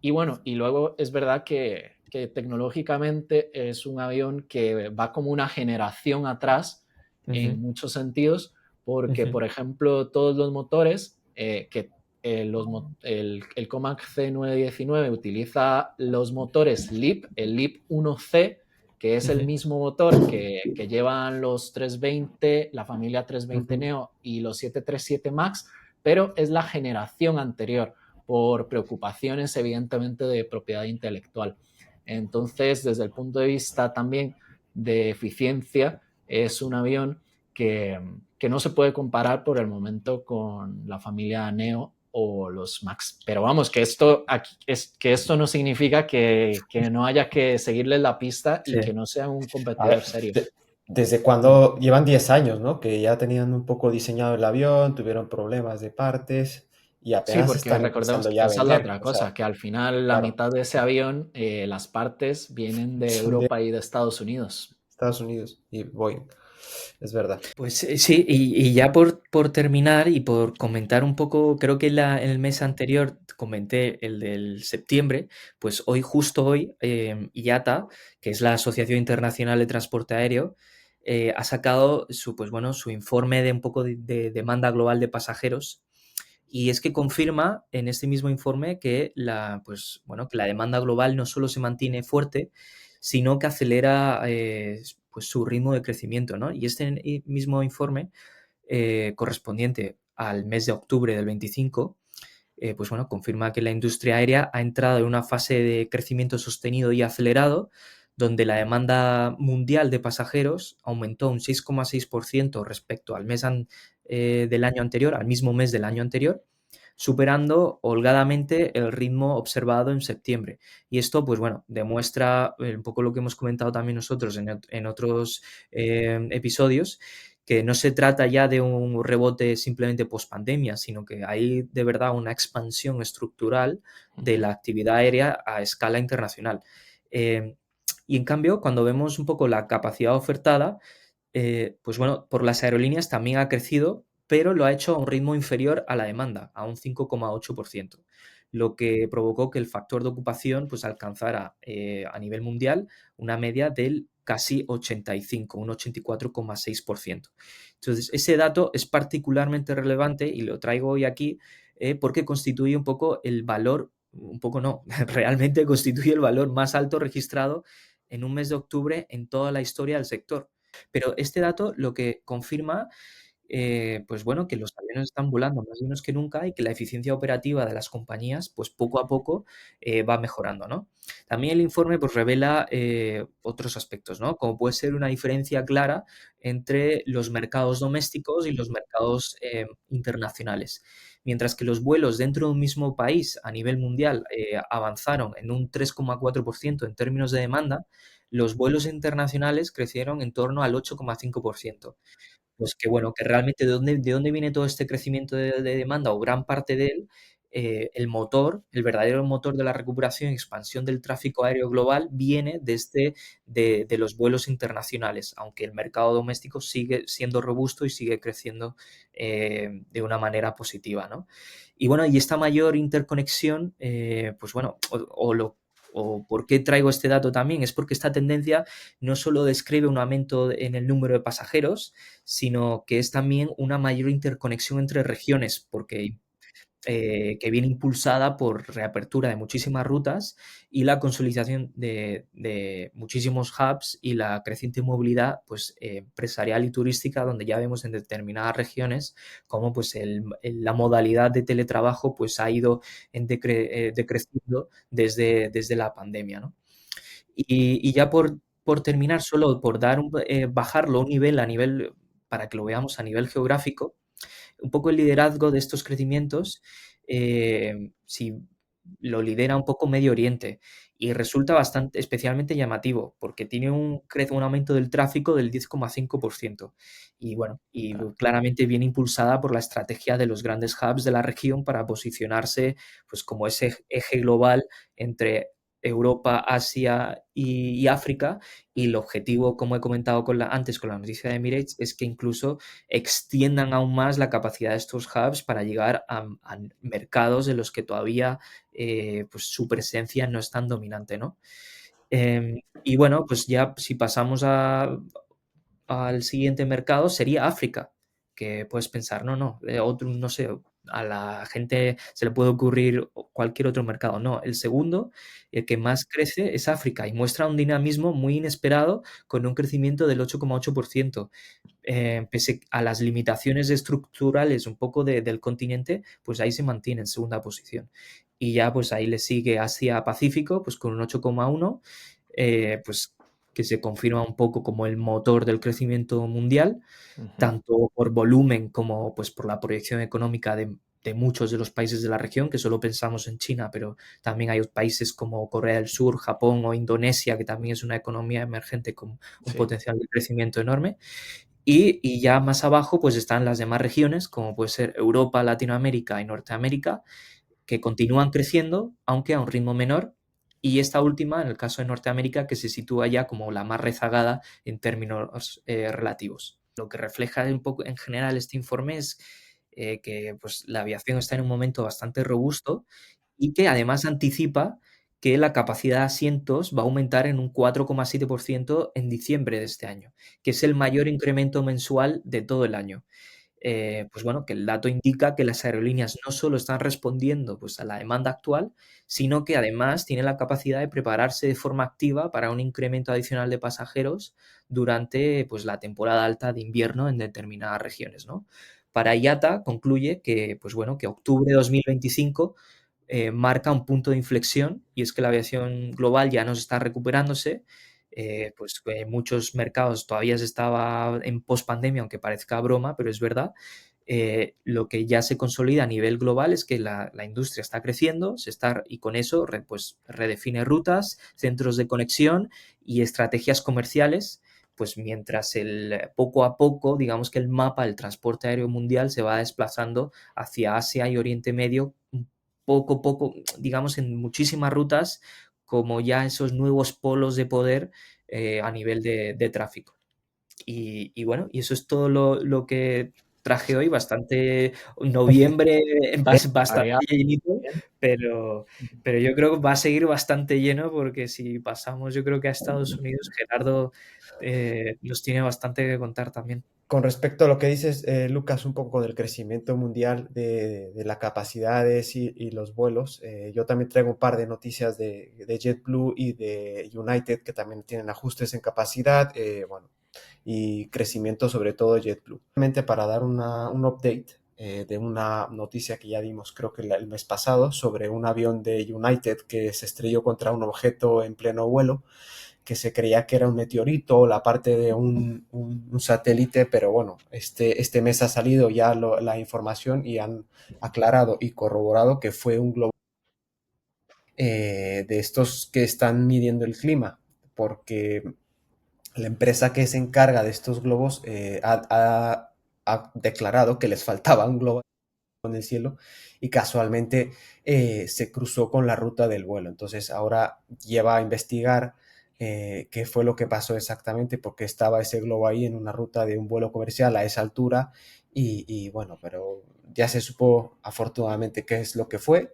Y bueno, y luego es verdad que tecnológicamente es un avión que va como una generación atrás ujú, en muchos sentidos, porque, ujú, por ejemplo, todos los motores, el Comac C919 utiliza los motores LEAP, el LEAP 1C, que es el ujú, mismo motor que llevan los 320, la familia 320 Ujú. Neo y los 737 MAX, pero es la generación anterior, por preocupaciones evidentemente de propiedad intelectual. Entonces, desde el punto de vista también de eficiencia, es un avión que no se puede comparar por el momento con la familia Neo o los Max. Pero vamos, que esto no significa que no haya que seguirles la pista y Sí. que no sea un A competidor ver, serio. desde cuando llevan 10 años, ¿no? Que ya tenían un poco diseñado el avión, tuvieron problemas de partes y Sí, apenas porque están recordemos empezando que ya a esa es la vender. otra O sea, cosa, que al final la claro, mitad de ese avión, las partes vienen de son de Europa y de Estados Unidos. Estados Unidos y Boeing. Es verdad. Pues sí, y ya por terminar y por comentar un poco, creo que en el mes anterior comenté el del septiembre, pues hoy, justo hoy, IATA, que es la Asociación Internacional de Transporte Aéreo, ha sacado pues bueno, su informe de un poco de demanda global de pasajeros. Y es que confirma en este mismo informe que pues, bueno, que la demanda global no solo se mantiene fuerte, sino que acelera pues, su ritmo de crecimiento, ¿no? Y este mismo informe, correspondiente al mes de octubre del 25, pues bueno, confirma que la industria aérea ha entrado en una fase de crecimiento sostenido y acelerado, donde la demanda mundial de pasajeros aumentó un 6,6% respecto al mes del año anterior, al mismo mes del año anterior, superando holgadamente el ritmo observado en septiembre. Y esto, pues bueno, demuestra un poco lo que hemos comentado también nosotros en otros episodios, que no se trata ya de un rebote simplemente post-pandemia, sino que hay de verdad una expansión estructural de la actividad aérea a escala internacional. Eh, y en cambio, cuando vemos un poco la capacidad ofertada, pues bueno, por las aerolíneas también ha crecido, pero lo ha hecho a un ritmo inferior a la demanda, a un 5,8%, lo que provocó que el factor de ocupación pues alcanzara a nivel mundial una media del casi 85, un 84,6%. Entonces, ese dato es particularmente relevante y lo traigo hoy aquí porque constituye un poco el valor, un poco no, realmente constituye el valor más alto registrado en un mes de octubre en toda la historia del sector. Pero este dato lo que confirma, pues bueno, que los aviones están volando más llenos que nunca y que la eficiencia operativa de las compañías, pues poco a poco va mejorando, ¿no? También el informe pues revela otros aspectos, ¿no? Como puede ser una diferencia clara entre los mercados domésticos y los mercados internacionales. Mientras que los vuelos dentro de un mismo país a nivel mundial avanzaron en un 3,4% en términos de demanda, los vuelos internacionales crecieron en torno al 8,5%. Pues que bueno, que realmente de dónde viene todo este crecimiento de demanda o gran parte de él, el motor, el verdadero motor de la recuperación y expansión del tráfico aéreo global viene de los vuelos internacionales, aunque el mercado doméstico sigue siendo robusto y sigue creciendo de una manera positiva, ¿no? Y bueno, y esta mayor interconexión, pues bueno, o por qué traigo este dato también, es porque esta tendencia no solo describe un aumento en el número de pasajeros, sino que es también una mayor interconexión entre regiones, porque que viene impulsada por reapertura de muchísimas rutas y la consolidación de muchísimos hubs y la creciente movilidad pues, empresarial y turística, donde ya vemos en determinadas regiones cómo pues, la modalidad de teletrabajo pues, ha ido decreciendo desde la pandemia, ¿no? Y ya por terminar, solo por bajarlo un nivel para que lo veamos a nivel geográfico, un poco el liderazgo de estos crecimientos, si lo lidera un poco Medio Oriente y resulta bastante, especialmente llamativo porque tiene un aumento del tráfico del 10,5% y bueno, y Claro. claramente viene impulsada por la estrategia de los grandes hubs de la región para posicionarse pues como ese eje global entre Europa, Asia y África, y el objetivo, como he comentado antes con la noticia de Emirates, es que incluso extiendan aún más la capacidad de estos hubs para llegar a mercados en los que todavía pues su presencia no es tan dominante, ¿no? Y bueno, pues ya si pasamos al siguiente mercado sería África, que puedes pensar, no, otro, no sé, a la gente se le puede ocurrir cualquier otro mercado. No, el segundo, el que más crece es África y muestra un dinamismo muy inesperado con un crecimiento del 8,8%. Pese a las limitaciones estructurales un poco del continente, pues ahí se mantiene en segunda posición. Y ya pues ahí le sigue Asia-Pacífico, pues con un 8,1, pues que se confirma un poco como el motor del crecimiento mundial, Ujú. tanto por volumen como pues, por la proyección económica de muchos de los países de la región, que solo pensamos en China, pero también hay países como Corea del Sur, Japón o Indonesia, que también es una economía emergente con un Sí. potencial de crecimiento enorme. Y ya más abajo pues están las demás regiones, como puede ser Europa, Latinoamérica y Norteamérica, que continúan creciendo, aunque a un ritmo menor. Y esta última, en el caso de Norteamérica, que se sitúa ya como la más rezagada en términos relativos. Lo que refleja un poco en general este informe es que pues, la aviación está en un momento bastante robusto y que además anticipa que la capacidad de asientos va a aumentar en un 4,7% en diciembre de este año, que es el mayor incremento mensual de todo el año. Pues bueno, que el dato indica que las aerolíneas no solo están respondiendo pues, a la demanda actual, sino que además tienen la capacidad de prepararse de forma activa para un incremento adicional de pasajeros durante pues, la temporada alta de invierno en determinadas regiones, ¿no? Para IATA concluye que, pues bueno, que octubre de 2025 marca un punto de inflexión y es que la aviación global ya nos está recuperándose, pues en muchos mercados todavía se estaba en pospandemia, aunque parezca broma, pero es verdad. Lo que ya se consolida a nivel global es que la industria está creciendo y con eso pues, redefine rutas, centros de conexión y estrategias comerciales, pues mientras poco a poco, digamos que el mapa del transporte aéreo mundial se va desplazando hacia Asia y Oriente Medio, poco a poco, digamos, en muchísimas rutas, como ya esos nuevos polos de poder a nivel de tráfico. Y bueno, y eso es todo lo que traje hoy, bastante noviembre, bastante Variado. llenito, Bien. pero yo creo que va a seguir bastante lleno porque si pasamos, yo creo que a Estados Unidos, Gerardo nos tiene bastante que contar también. Con respecto a lo que dices, Lucas, un poco del crecimiento mundial de las capacidades y los vuelos, yo también traigo un par de noticias de JetBlue y de United que también tienen ajustes en capacidad, bueno, y crecimiento sobre todo de JetBlue. Realmente para dar un update de una noticia que ya dimos creo que el mes pasado sobre un avión de United que se estrelló contra un objeto en pleno vuelo, que se creía que era un meteorito o la parte de un satélite, pero bueno, este mes ha salido ya la información y han aclarado y corroborado que fue un globo de estos que están midiendo el clima, porque la empresa que se encarga de estos globos ha declarado que les faltaba un globo en el cielo y casualmente se cruzó con la ruta del vuelo. Entonces ahora lleva a investigar qué fue lo que pasó exactamente, porque estaba ese globo ahí en una ruta de un vuelo comercial a esa altura y bueno, pero ya se supo afortunadamente qué es lo que fue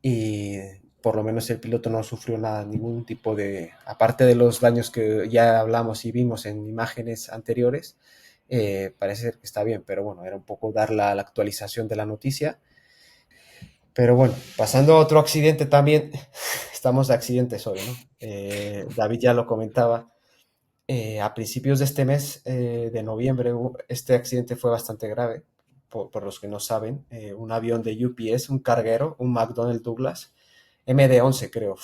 y por lo menos el piloto no sufrió nada, ningún tipo de, aparte de los daños que ya hablamos y vimos en imágenes anteriores, parece ser que está bien, pero bueno, era un poco dar la actualización de la noticia. Pero bueno, pasando a otro accidente también, estamos de accidentes hoy, ¿no? David ya lo comentaba, a principios de este mes de noviembre, este accidente fue bastante grave, por los que no saben, un avión de UPS, un carguero, un McDonnell Douglas, MD-11 creo,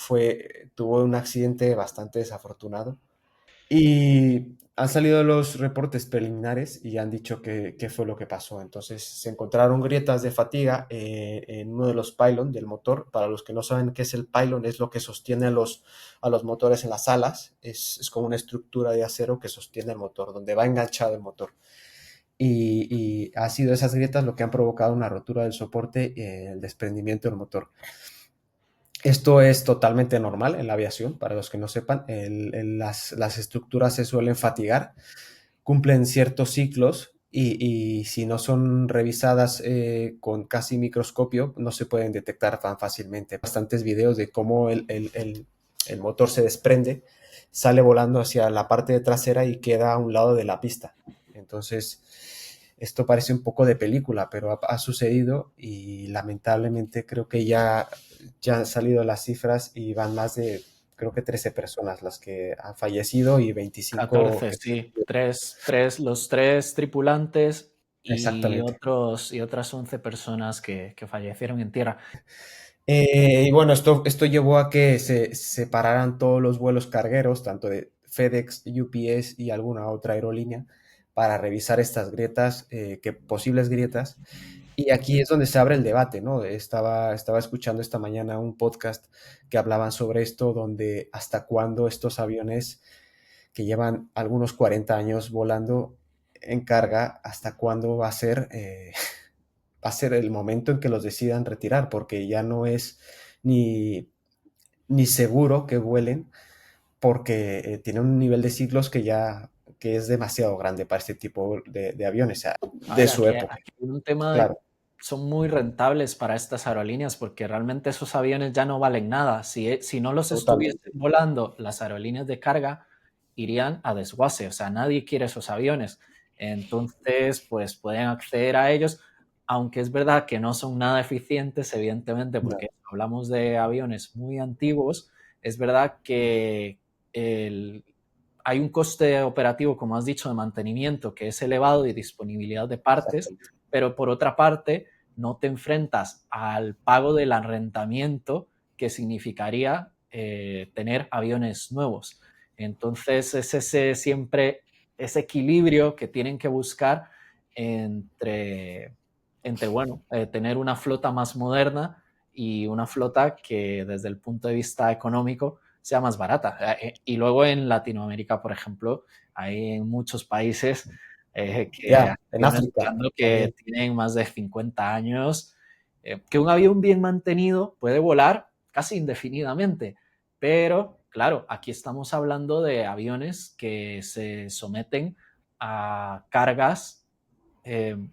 tuvo un accidente bastante desafortunado. Y han salido los reportes preliminares y han dicho qué fue lo que pasó. Entonces se encontraron grietas de fatiga en uno de los pylon del motor. Para los que no saben qué es el pylon, es lo que sostiene a los motores en las alas. Es como una estructura de acero que sostiene el motor, donde va enganchado el motor. Y ha sido esas grietas lo que han provocado una rotura del soporte y el desprendimiento del motor. Esto es totalmente normal en la aviación, para los que no sepan, las estructuras se suelen fatigar, cumplen ciertos ciclos y si no son revisadas con casi microscopio, no se pueden detectar tan fácilmente. Bastantes videos de cómo el motor se desprende, sale volando hacia la parte trasera y queda a un lado de la pista. Entonces, esto parece un poco de película, pero ha sucedido y lamentablemente creo que ya han salido las cifras y van más de, creo que 13 personas las que han fallecido y 25 14, sí. Los tres tripulantes y exactamente. otras 11 personas que fallecieron en tierra. Y bueno, esto llevó a que se separaran todos los vuelos cargueros, tanto de FedEx, UPS y alguna otra aerolínea para revisar estas grietas, posibles grietas. Y aquí es donde se abre el debate, ¿no? Estaba escuchando esta mañana un podcast que hablaban sobre esto, donde hasta cuándo estos aviones que llevan algunos 40 años volando en carga, hasta cuándo va a ser el momento en que los decidan retirar, porque ya no es ni seguro que vuelen, porque tiene un nivel de ciclos que es demasiado grande para este tipo de aviones, o sea, A de ver, su aquí época. hay un tema de Claro, son muy rentables para estas aerolíneas porque realmente esos aviones ya no valen nada. Si no los estuviesen totalmente. volando, las aerolíneas de carga irían a desguace, o sea, nadie quiere esos aviones. Entonces, pues pueden acceder a ellos, aunque es verdad que no son nada eficientes, evidentemente, No, porque hablamos de aviones muy antiguos, es verdad que el, hay un coste operativo, como has dicho, de mantenimiento que es elevado y disponibilidad de partes, exactamente. pero por otra parte no te enfrentas al pago del arrendamiento que significaría tener aviones nuevos. Entonces es siempre ese equilibrio que tienen que buscar entre, bueno, tener una flota más moderna y una flota que desde el punto de vista económico sea más barata. Y luego en Latinoamérica, por ejemplo, hay muchos países que Ya, hay en aviones África volando que también. tienen más de 50 años, que un avión bien mantenido puede volar casi indefinidamente, pero claro, aquí estamos hablando de aviones que se someten a cargas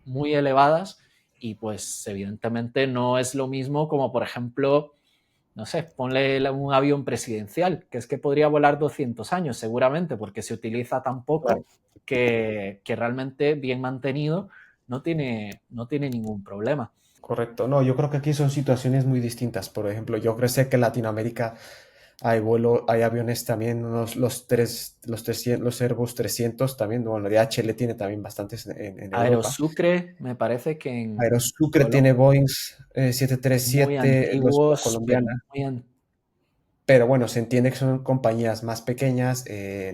muy elevadas y pues evidentemente no es lo mismo como por ejemplo, no sé, ponle un avión presidencial, que es que podría volar 200 años seguramente porque se utiliza tan Claro, poco que realmente bien mantenido no tiene ningún problema. correcto. No, yo creo que aquí son situaciones muy distintas. Por ejemplo, yo creo sé que en Latinoamérica hay aviones también, los Airbus 300 también, bueno, DHL tiene también bastantes en Europa. Aerosucre me parece que en Aerosucre Colombia tiene Boeing muy 737, la antiguos, pero colombiana, muy antiguos. pero bueno, se entiende que son compañías más pequeñas,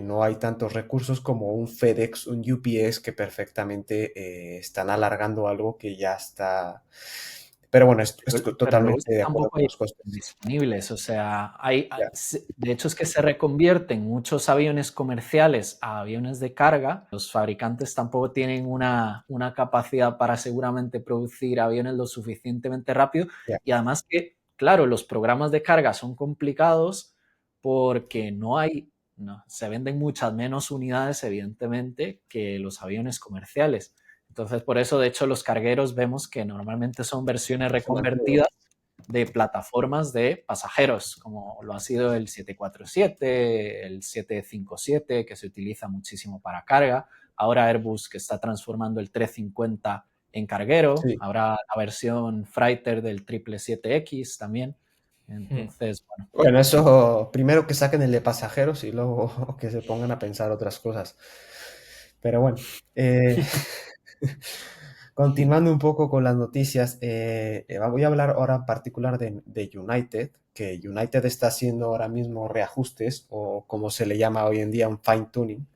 no hay tantos recursos como un FedEx, un UPS que perfectamente están alargando algo que ya está. Pero bueno, estoy Pero luego es totalmente que de acuerdo tampoco con hay los costes. disponibles, o sea, Ya, de hecho es que se reconvierten muchos aviones comerciales a aviones de carga. Los fabricantes tampoco tienen una capacidad para seguramente producir aviones lo suficientemente rápido ya, y además que, claro, los programas de carga son complicados porque no, se venden muchas menos unidades, evidentemente, que los aviones comerciales. Entonces, por eso, de hecho, los cargueros vemos que normalmente son versiones son antiguos. reconvertidas de plataformas de pasajeros, como lo ha sido el 747, el 757, que se utiliza muchísimo para carga. Ahora Airbus, que está transformando el 350 en carguero. Sí. Habrá la versión freighter del 777X también. Hmm. Entonces, bueno, Bueno, eso primero que saquen el de pasajeros y luego que se pongan a pensar otras cosas. Pero bueno, eh, continuando un poco con las noticias, voy a hablar ahora en particular de United, que United está haciendo ahora mismo reajustes o como se le llama hoy en día un fine tuning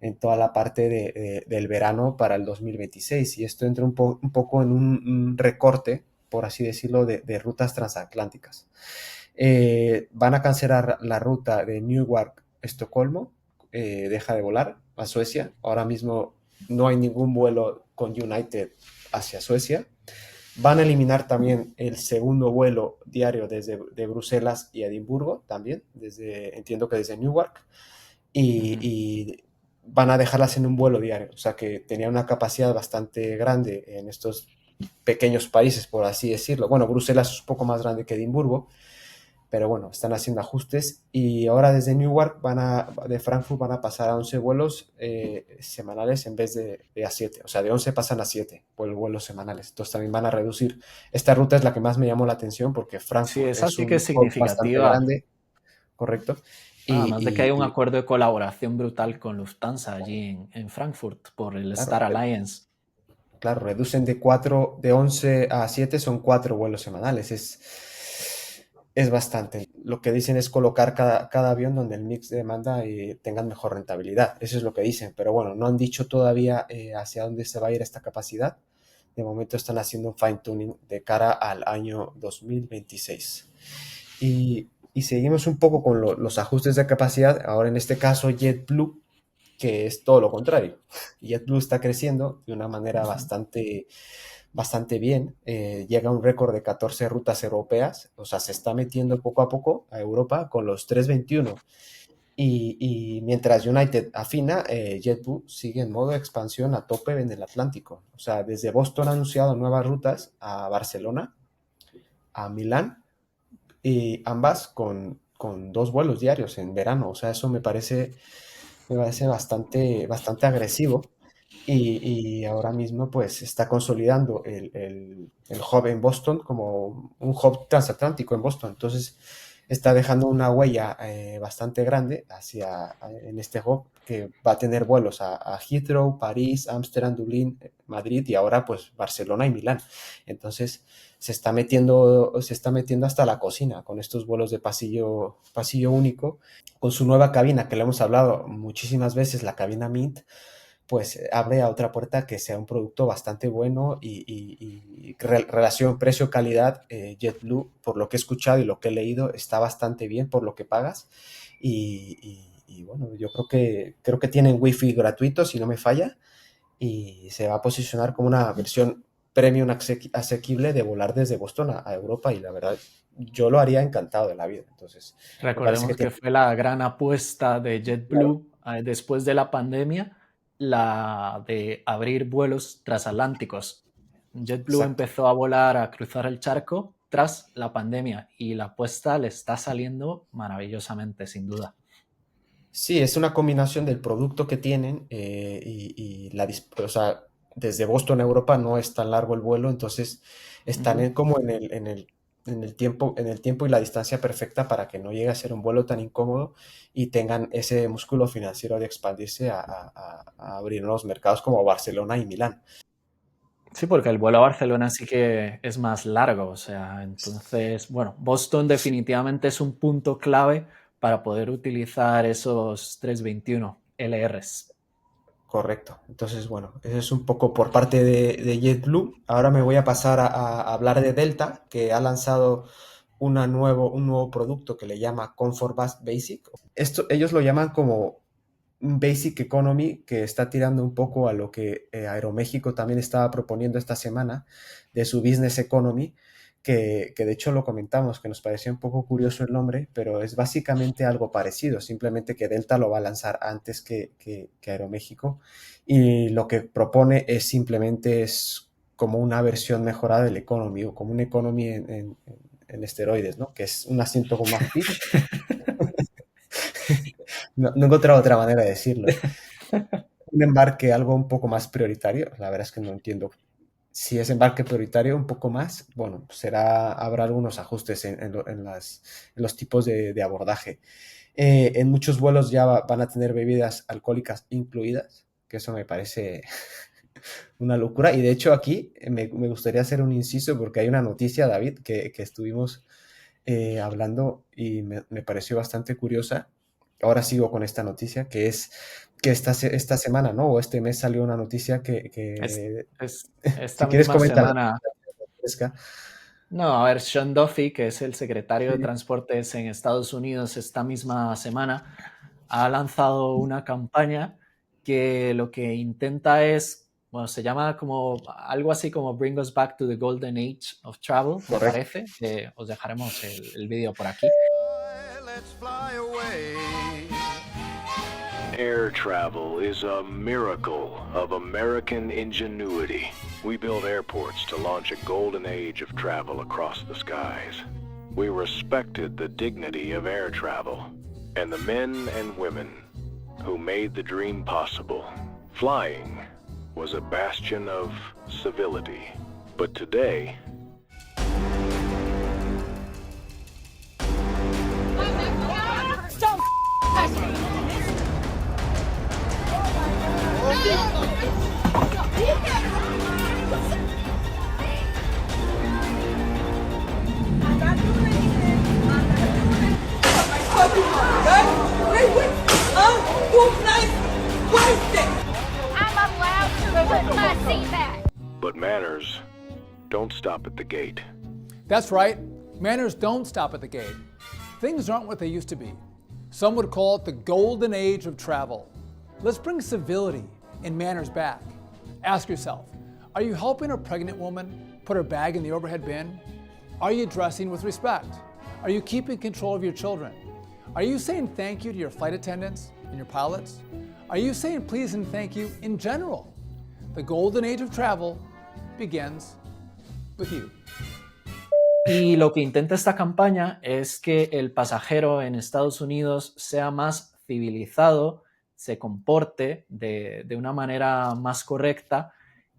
en toda la parte del verano para el 2026 y esto entra un poco en un recorte, por así decirlo, de rutas transatlánticas. Van a cancelar la ruta de Newark-Estocolmo, deja de volar a Suecia. Ahora mismo no hay ningún vuelo con United hacia Suecia. Van a eliminar también el segundo vuelo diario desde de Bruselas y Edimburgo, también, entiendo que desde Newark, ujú. y van a dejarlas en un vuelo diario, o sea que tenía una capacidad bastante grande en estos pequeños países, por así decirlo. Bueno, Bruselas es un poco más grande que Edimburgo, pero bueno, están haciendo ajustes y ahora desde Newark de Frankfurt van a pasar a 11 vuelos semanales en vez de a 7, o sea, de 11 pasan a 7 vuelos semanales, entonces también van a reducir. Esta ruta es la que más me llamó la atención porque Sí, Frankfurt esa es sí que un es hub bastante significativa. grande, correcto, Además de que hay un y acuerdo de colaboración brutal con Lufthansa allí en Frankfurt por el claro, Star Alliance. claro, reducen de 11 a 7 son 4 vuelos semanales, es bastante. Lo que dicen es colocar cada avión donde el mix de demanda tengan mejor rentabilidad. Eso es lo que dicen, pero bueno, no han dicho todavía hacia dónde se va a ir esta capacidad. De momento están haciendo un fine tuning de cara al año 2026. Y seguimos un poco con los ajustes de capacidad. Ahora en este caso JetBlue, que es todo lo contrario. JetBlue está creciendo de una manera bastante bien. Llega a un récord de 14 rutas europeas. O sea, se está metiendo poco a poco a Europa con los 321. Y mientras United afina, JetBlue sigue en modo expansión a tope en el Atlántico. O sea, desde Boston ha anunciado nuevas rutas a Barcelona, a Milán, y ambas con 2 vuelos diarios en verano. O sea, eso me parece bastante agresivo. Y ahora mismo pues está consolidando el hub en Boston como un hub transatlántico en Boston. Entonces está dejando una huella bastante grande en este hub, que va a tener vuelos a Heathrow, París, Ámsterdam, Dublín, Madrid y ahora pues Barcelona y Milán. Entonces se está metiendo hasta la cocina con estos vuelos de pasillo único, con su nueva cabina, que le hemos hablado muchísimas veces, la cabina Mint, pues abre a otra puerta que sea un producto bastante bueno y relación precio-calidad. JetBlue, por lo que he escuchado y lo que he leído, está bastante bien por lo que pagas. Y bueno, yo creo que tienen wifi gratuito, si no me falla, y se va a posicionar como una versión premium asequible de volar desde Boston a Europa, y la verdad yo lo haría encantado de la vida. Entonces, Recordemos que fue la gran apuesta de JetBlue después de la pandemia, la de abrir vuelos transatlánticos. JetBlue empezó a volar, a cruzar el charco tras la pandemia, y la apuesta le está saliendo maravillosamente, sin duda. Sí, es una combinación del producto que tienen o sea, desde Boston a Europa no es tan largo el vuelo, entonces están como en el tiempo y la distancia perfecta para que no llegue a ser un vuelo tan incómodo y tengan ese músculo financiero de expandirse a abrir nuevos mercados como Barcelona y Milán. Sí, porque el vuelo a Barcelona sí que es más largo, o sea, entonces, bueno, Boston definitivamente es un punto clave para poder utilizar esos 321 LRs. Correcto. Entonces, bueno, eso es un poco por parte de JetBlue. Ahora me voy a pasar a hablar de Delta, que ha lanzado un nuevo producto que le llama Comfort Basic. Ellos lo llaman como un Basic Economy, que está tirando un poco a lo que Aeroméxico también estaba proponiendo esta semana, de su Business Economy, que de hecho lo comentamos, que nos parecía un poco curioso el nombre, pero es básicamente algo parecido, simplemente que Delta lo va a lanzar antes que Aeroméxico, y lo que propone es simplemente como una versión mejorada del Economy, o como un Economy en esteroides, ¿no? Que es un asiento con más pitch. No he encontrado otra manera de decirlo. Un embarque algo un poco más prioritario, la verdad es que no entiendo. Si es embarque prioritario un poco más, bueno, habrá algunos ajustes en los tipos de abordaje. En muchos vuelos ya van a tener bebidas alcohólicas incluidas, que eso me parece una locura. Y de hecho aquí me gustaría hacer un inciso, porque hay una noticia, David, que estuvimos hablando y me pareció bastante curiosa. Ahora sigo con esta noticia, que es que esta semana, ¿no? O este mes salió una noticia esta si quieres misma comentar. semana. No, a ver, Sean Duffy, que es el secretario de Transportes en Estados Unidos, esta misma semana ha lanzado una campaña que lo que intenta es, bueno, se llama como algo así como Bring Us Back to the Golden Age of Travel, me parece. Os dejaremos el vídeo por aquí. Let's fly away. Air travel is a miracle of American ingenuity. We build airports to launch a golden age of travel across the skies. We respected the dignity of air travel and the men and women who made the dream possible. Flying was a bastion of civility, but today my seat back. But manners don't stop at the gate. That's right. Manners don't stop at the gate. Things aren't what they used to be. Some would call it the golden age of travel. Let's bring civility and manners back. Ask yourself, are you helping a pregnant woman put her bag in the overhead bin? Are you dressing with respect? Are you keeping control of your children? Are you saying thank you to your flight attendants and your pilots? Are you saying please and thank you in general? The golden age of travel begins with you. Y lo que intenta esta campaña es que el pasajero en Estados Unidos sea más civilizado, se comporte de una manera más correcta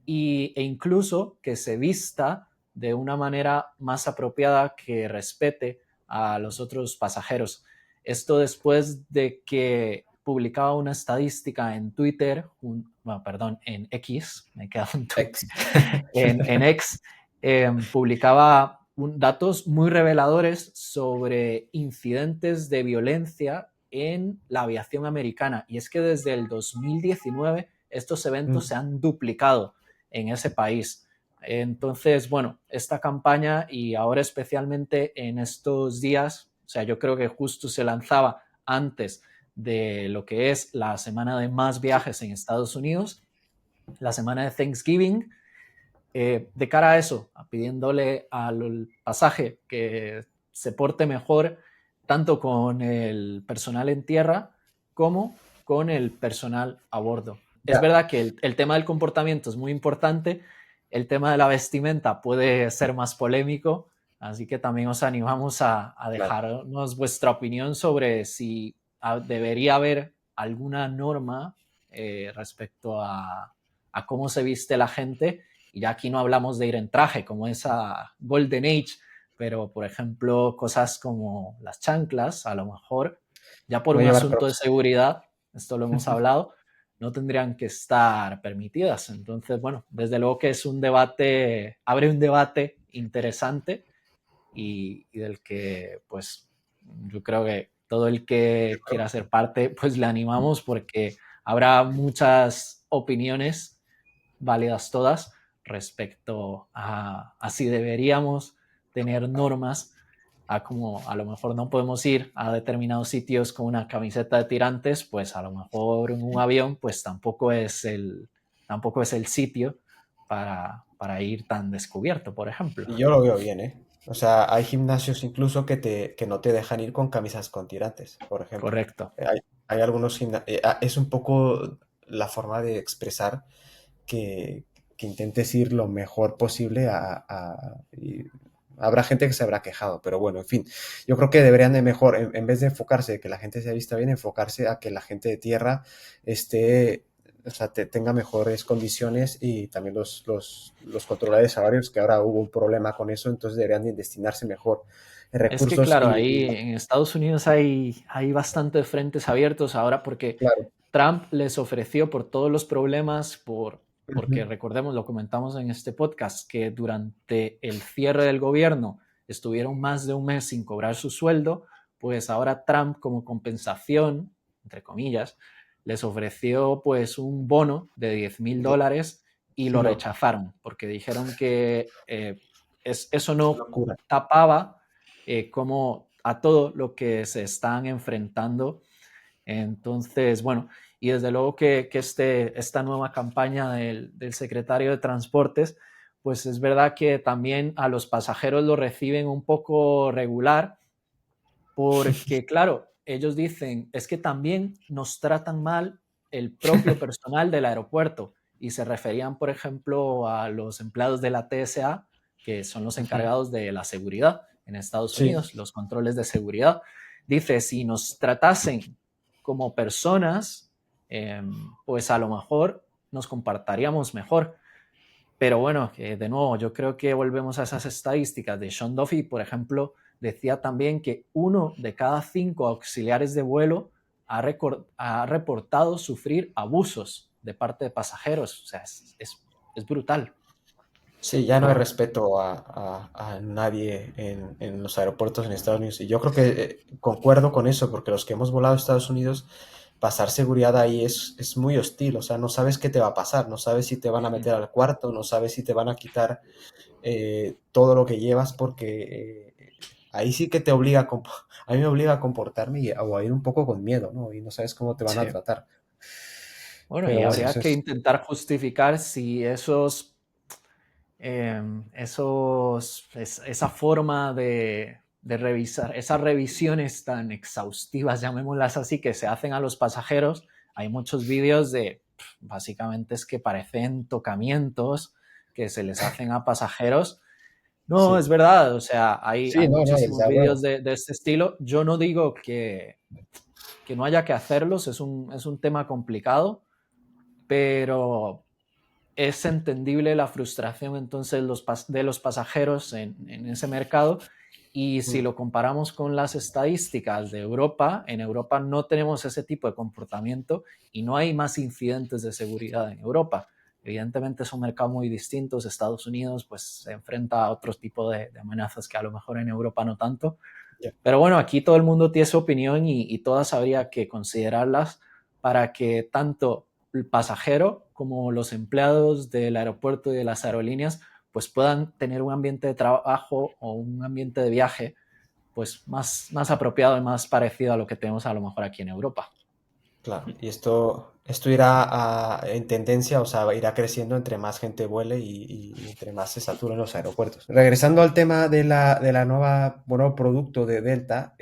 e incluso que se vista de una manera más apropiada que respete a los otros pasajeros. Esto después de que publicaba una estadística en Twitter, en X, me he quedado en Twitter, en X, publicaba datos muy reveladores sobre incidentes de violencia en la aviación americana. Y es que desde el 2019 estos eventos se han duplicado en ese país. Entonces, bueno, esta campaña y ahora especialmente en estos días, o sea, yo creo que justo se lanzaba antes de lo que es la semana de más viajes en Estados Unidos, la semana de Thanksgiving, de cara a eso, pidiéndole al pasaje que se porte mejor tanto con el personal en tierra como con el personal a bordo. Es verdad que el tema del comportamiento es muy importante, el tema de la vestimenta puede ser más polémico, así que también os animamos a dejarnos vuestra opinión sobre si debería haber alguna norma respecto a cómo se viste la gente. Y ya aquí no hablamos de ir en traje, como esa Golden Age, pero, por ejemplo, cosas como las chanclas, a lo mejor, ya por un asunto de seguridad, esto lo hemos hablado, no tendrían que estar permitidas. Entonces, bueno, desde luego que es un debate, abre un debate interesante y del que, pues, yo creo que todo el que quiera ser parte, pues le animamos porque habrá muchas opiniones, válidas todas, respecto a si deberíamos tener normas, a como a lo mejor no podemos ir a determinados sitios con una camiseta de tirantes, pues a lo mejor en un avión pues tampoco es el sitio para ir tan descubierto, por ejemplo. Y yo lo veo bien, ¿eh? O sea, hay gimnasios incluso que no te dejan ir con camisas con tirantes, por ejemplo. Correcto. Hay algunos gimnasios... es un poco la forma de expresar que intentes ir lo mejor posible y habrá gente que se habrá quejado, pero bueno, en fin, yo creo que deberían de mejor, en vez de enfocarse en que la gente se vista bien, enfocarse a que la gente de tierra tenga mejores condiciones y también los controladores aéreos, que ahora hubo un problema con eso, entonces deberían de destinarse mejor en recursos. Es que claro, ahí en Estados Unidos hay bastantes frentes abiertos ahora porque Trump les ofreció por todos los problemas, porque recordemos, lo comentamos en este podcast, que durante el cierre del gobierno estuvieron más de un mes sin cobrar su sueldo, pues ahora Trump, como compensación, entre comillas, les ofreció pues un bono de $10,000 y lo rechazaron, porque dijeron que eso no tapaba como a todo lo que se están enfrentando. Entonces, bueno, y desde luego que esta nueva campaña del secretario de Transportes, pues es verdad que también a los pasajeros lo reciben un poco regular, porque claro, ellos dicen, es que también nos tratan mal el propio personal del aeropuerto, y se referían, por ejemplo, a los empleados de la TSA, que son los encargados de la seguridad en Estados Unidos, los controles de seguridad. Dice, si nos tratasen como personas, pues a lo mejor nos comportaríamos mejor. Pero bueno, de nuevo, yo creo que volvemos a esas estadísticas de Sean Duffy, por ejemplo, decía también que 1 de cada 5 auxiliares de vuelo ha reportado sufrir abusos de parte de pasajeros. O sea, es brutal. Sí, ya no hay respeto a nadie en los aeropuertos en Estados Unidos. Y yo creo que concuerdo con eso, porque los que hemos volado a Estados Unidos, pasar seguridad ahí es muy hostil, o sea, no sabes qué te va a pasar, no sabes si te van a meter al cuarto, no sabes si te van a quitar todo lo que llevas, porque ahí sí que te obliga a mí me obliga a comportarme o a ir un poco con miedo, ¿no? Y no sabes cómo te van a Sí. tratar. Bueno, y Pero bueno, habría eso que es... intentar justificar si esa forma de revisar, esas revisiones tan exhaustivas, llamémoslas así, que se hacen a los pasajeros. Hay muchos vídeos básicamente es que parecen tocamientos que se les hacen a pasajeros. No, Sí, es verdad, o sea, hay sí, no, no, muchísimos desde vídeos luego. de este estilo. Yo no digo que no haya que hacerlos, es un tema complicado, pero es entendible la frustración entonces de los pasajeros en ese mercado. Y si Mm. lo comparamos con las estadísticas de Europa, en Europa no tenemos ese tipo de comportamiento y no hay más incidentes de seguridad en Europa. Evidentemente es un mercado muy distinto. Estados Unidos pues se enfrenta a otro tipo de amenazas que a lo mejor en Europa no tanto. Ya. Pero bueno, aquí todo el mundo tiene su opinión y todas habría que considerarlas para que tanto el pasajero como los empleados del aeropuerto y de las aerolíneas pues puedan tener un ambiente de trabajo o un ambiente de viaje pues más apropiado y más parecido a lo que tenemos a lo mejor aquí en Europa. Claro, y esto irá en tendencia, o sea, irá creciendo entre más gente vuele y entre más se saturen los aeropuertos. Regresando al tema de la nueva, bueno, producto de Delta,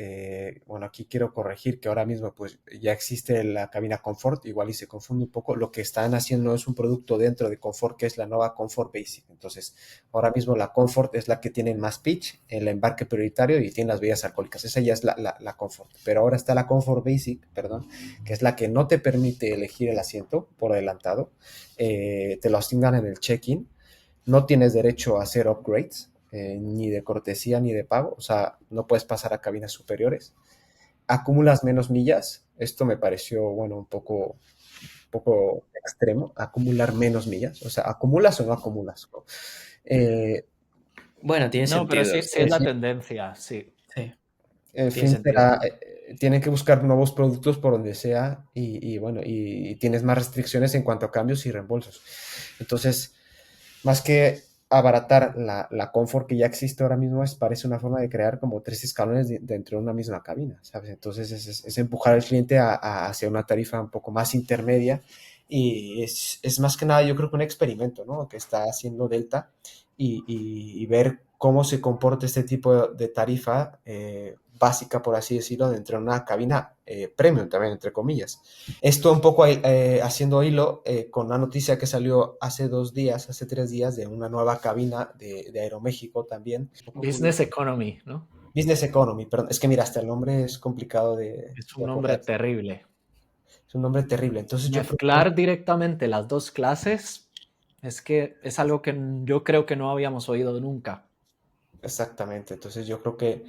bueno, aquí quiero corregir que ahora mismo pues ya existe la cabina Comfort, igual y se confunde un poco, lo que están haciendo es un producto dentro de Comfort que es la nueva Comfort Basic. Entonces, ahora mismo la Comfort es la que tiene más pitch, el embarque prioritario y tiene las bebidas alcohólicas, esa ya es la Comfort, pero ahora está la Comfort Basic, perdón, que es la que no te permite elegir el asiento por adelantado, te lo asignan en el check-in, no tienes derecho a hacer upgrades, ni de cortesía ni de pago, o sea, no puedes pasar a cabinas superiores, acumulas menos millas, esto me pareció, bueno, un poco extremo, acumular menos millas, o sea, ¿acumulas o no acumulas? ¿No? Eh, Bueno, tiene No, pero sentido. sí en es la fin, tendencia, sí, Sí, en tiene fin, sentido. tienen que buscar nuevos productos por donde sea bueno, y tienes más restricciones en cuanto a cambios y reembolsos. Entonces, más que abaratar la confort que ya existe ahora mismo, parece una forma de crear como tres escalones dentro de una misma cabina, ¿sabes? Entonces es empujar al cliente hacia una tarifa un poco más intermedia y es más que nada yo creo que un experimento, ¿no? Que está haciendo Delta y ver cómo se comporta este tipo de tarifa básica, por así decirlo, dentro de una cabina premium también, entre comillas. Esto un poco haciendo hilo con una noticia que salió hace 2 días, hace 3 días, de una nueva cabina de Aeroméxico también. Un poco business curioso. economy, ¿no? Business Economy, perdón. Es que mira, hasta el nombre es complicado de, Es de un nombre acordarse. terrible. Es un nombre terrible. Entonces yo propongo... Mezclar directamente las dos clases es que es algo que yo creo que no habíamos oído nunca. Exactamente. Entonces yo creo que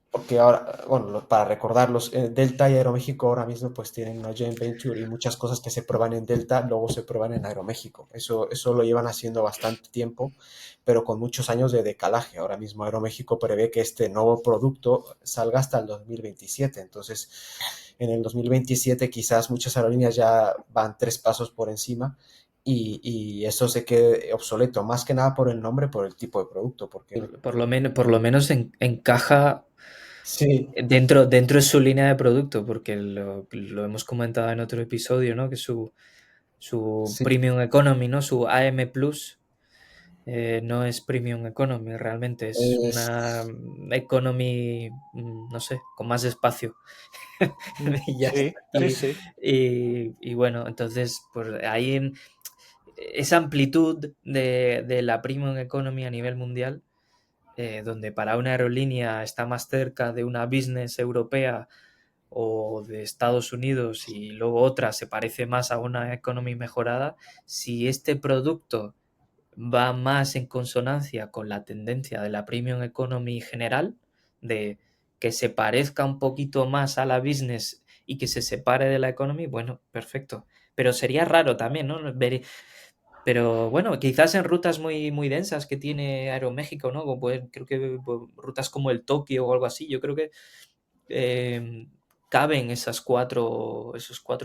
porque ahora, bueno, para recordarlos, Delta y Aeroméxico ahora mismo pues tienen una joint venture y muchas cosas que se prueban en Delta luego se prueban en Aeroméxico. Eso lo llevan haciendo bastante tiempo, pero con muchos años de decalaje. Ahora mismo Aeroméxico prevé que este nuevo producto salga hasta el 2027. Entonces, en el 2027 quizás muchas aerolíneas ya van 3 pasos por encima y eso se quede obsoleto, más que nada por el nombre, por el tipo de producto, porque Por lo menos encaja sí, dentro de su línea de producto, porque lo hemos comentado en otro episodio, ¿no? Que su sí, Premium Economy, ¿no? Su AM Plus no es Premium Economy realmente, es es una Economy, no sé, con más espacio. Y ya Sí, está. sí, Y, sí. y bueno, entonces, pues ahí esa amplitud de la Premium Economy a nivel mundial, donde para una aerolínea está más cerca de una business europea o de Estados Unidos y luego otra se parece más a una economy mejorada, si este producto va más en consonancia con la tendencia de la premium economy general, de que se parezca un poquito más a la business y que se separe de la economy, bueno, perfecto. Pero sería raro también, ¿no? Pero bueno, quizás en rutas muy, muy densas que tiene Aeroméxico, ¿no? Creo que rutas como el Tokio o algo así, yo creo que eh, taben esos cuatro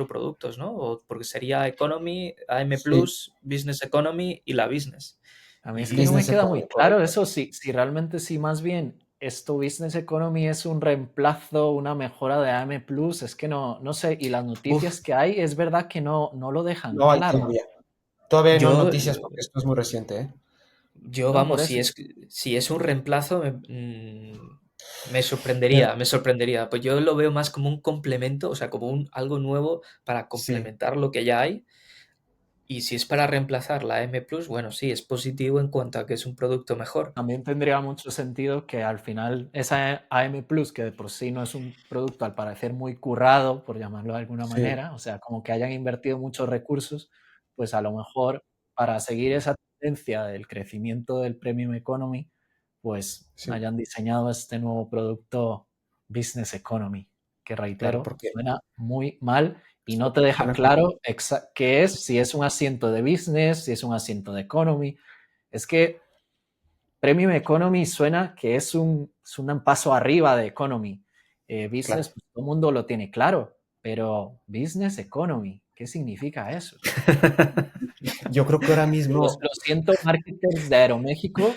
productos, ¿no? Porque sería Economy, AM Sí, Business Economy y la Business. A mí es que no me Business queda muy Economy, claro correcto. eso, si realmente si más bien esto Business Economy es un reemplazo, una mejora de AM Plus, es que no sé, y las Uf, noticias que hay es verdad que no lo dejan No hay claro. todavía. Todavía no hay yo, noticias porque esto es muy reciente, ¿eh? No, por vamos, eso. si es un reemplazo, me Pero sorprendería, me sorprendería. Pues yo lo veo más como un complemento, o sea, como algo nuevo para sí, complementar lo que ya hay. Y si es para reemplazar la M Plus, bueno, sí, es positivo en cuanto a que es un producto mejor. También tendría mucho sentido que al final esa AM Plus, que de por sí no es un producto al parecer muy currado, por llamarlo de alguna sí, manera, o sea, como que hayan invertido muchos recursos, pues a lo mejor para seguir esa tendencia del crecimiento del Premium Economy, pues sí. hayan diseñado este nuevo producto Business Economy, que Claro, reitero, porque suena muy mal y no te deja suena como... claro qué es, si es un asiento de business, si es un asiento de economy. Es que Premium Economy suena que es un paso arriba de Economy. Business, Claro. pues todo el mundo lo tiene claro, pero Business Economy, ¿qué significa eso? Yo creo que ahora mismo, Lo siento, marketers de Aeroméxico,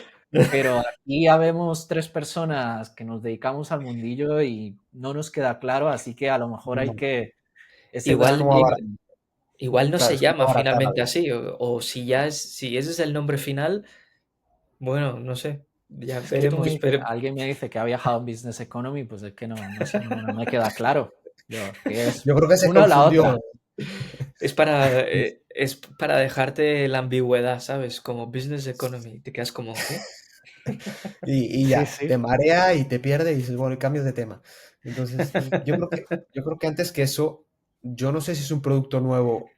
pero aquí ya vemos tres personas que nos dedicamos al mundillo y no nos queda claro, así que a lo mejor hay no, que ese es Igual, como branding. igual no claro, se es como llama abaratar la finalmente vida. así, o si ese es el nombre final, bueno, no sé, ya Es que veremos, pero alguien me dice que ha viajado en Business Economy, pues es que no sé, no me queda claro. Yo, ¿qué es? Yo creo que se Una o la confundió otra. es para dejarte la ambigüedad, ¿sabes? Como Business Economy, te quedas como, ¿qué? y Sí, ya, te sí. marea y te pierde y dices, bueno, y cambios de tema. Entonces, yo creo que antes que eso, yo no sé si es un producto nuevo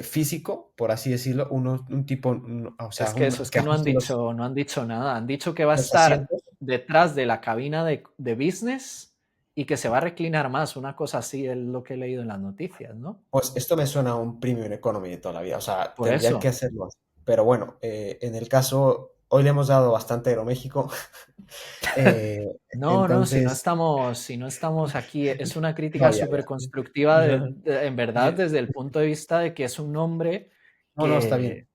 físico, por así decirlo, un tipo, o sea, Es que eso, es que que ajuste no han dicho nada. Han dicho que va a los estar asientos. detrás de la cabina de business y que se va a reclinar más. Una cosa así es lo que he leído en las noticias, ¿no? Pues esto me suena a un premium economy de toda la vida, o sea, Por tendrían que eso. hacerlo así. Pero bueno, en el caso, hoy le hemos dado bastante Aeroméxico, eh, No, entonces, si no estamos aquí, es una crítica no, ya, súper ya. constructiva No, en verdad yo- desde el punto de vista de que es un nombre No, no, está bien. que,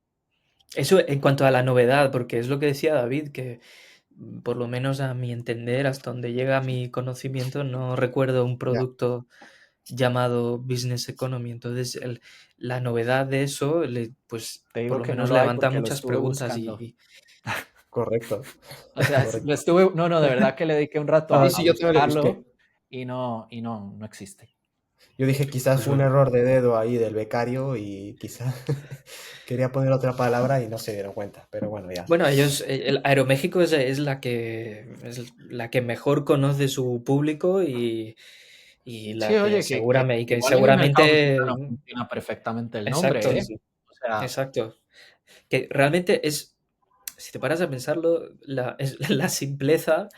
eso en cuanto a la novedad, porque es lo que decía David, que por lo menos a mi entender, hasta donde llega mi conocimiento, no recuerdo un Ya, producto llamado Business Economy. Entonces, la novedad de eso, pues te por digo lo que no menos lo hay levanta porque lo muchas estuve preguntas buscando. correcto, O sea, lo correcto. estuve, no, de verdad que le dediqué un rato Sí, a sí, yo también lo buscarlo busqué. y no existe. Yo dije, quizás Pues fue un bueno. error de dedo ahí del becario y quizás quería poner otra palabra y no se dieron cuenta, pero bueno, ya. Bueno, ellos, el Aeroméxico es la que mejor conoce su público y Sí, la que oye, seguramente, y que igual en el mercado seguramente, mexicano funciona perfectamente el exacto, nombre, ¿eh? O sea, exacto, que realmente es, si te paras a pensarlo, la simpleza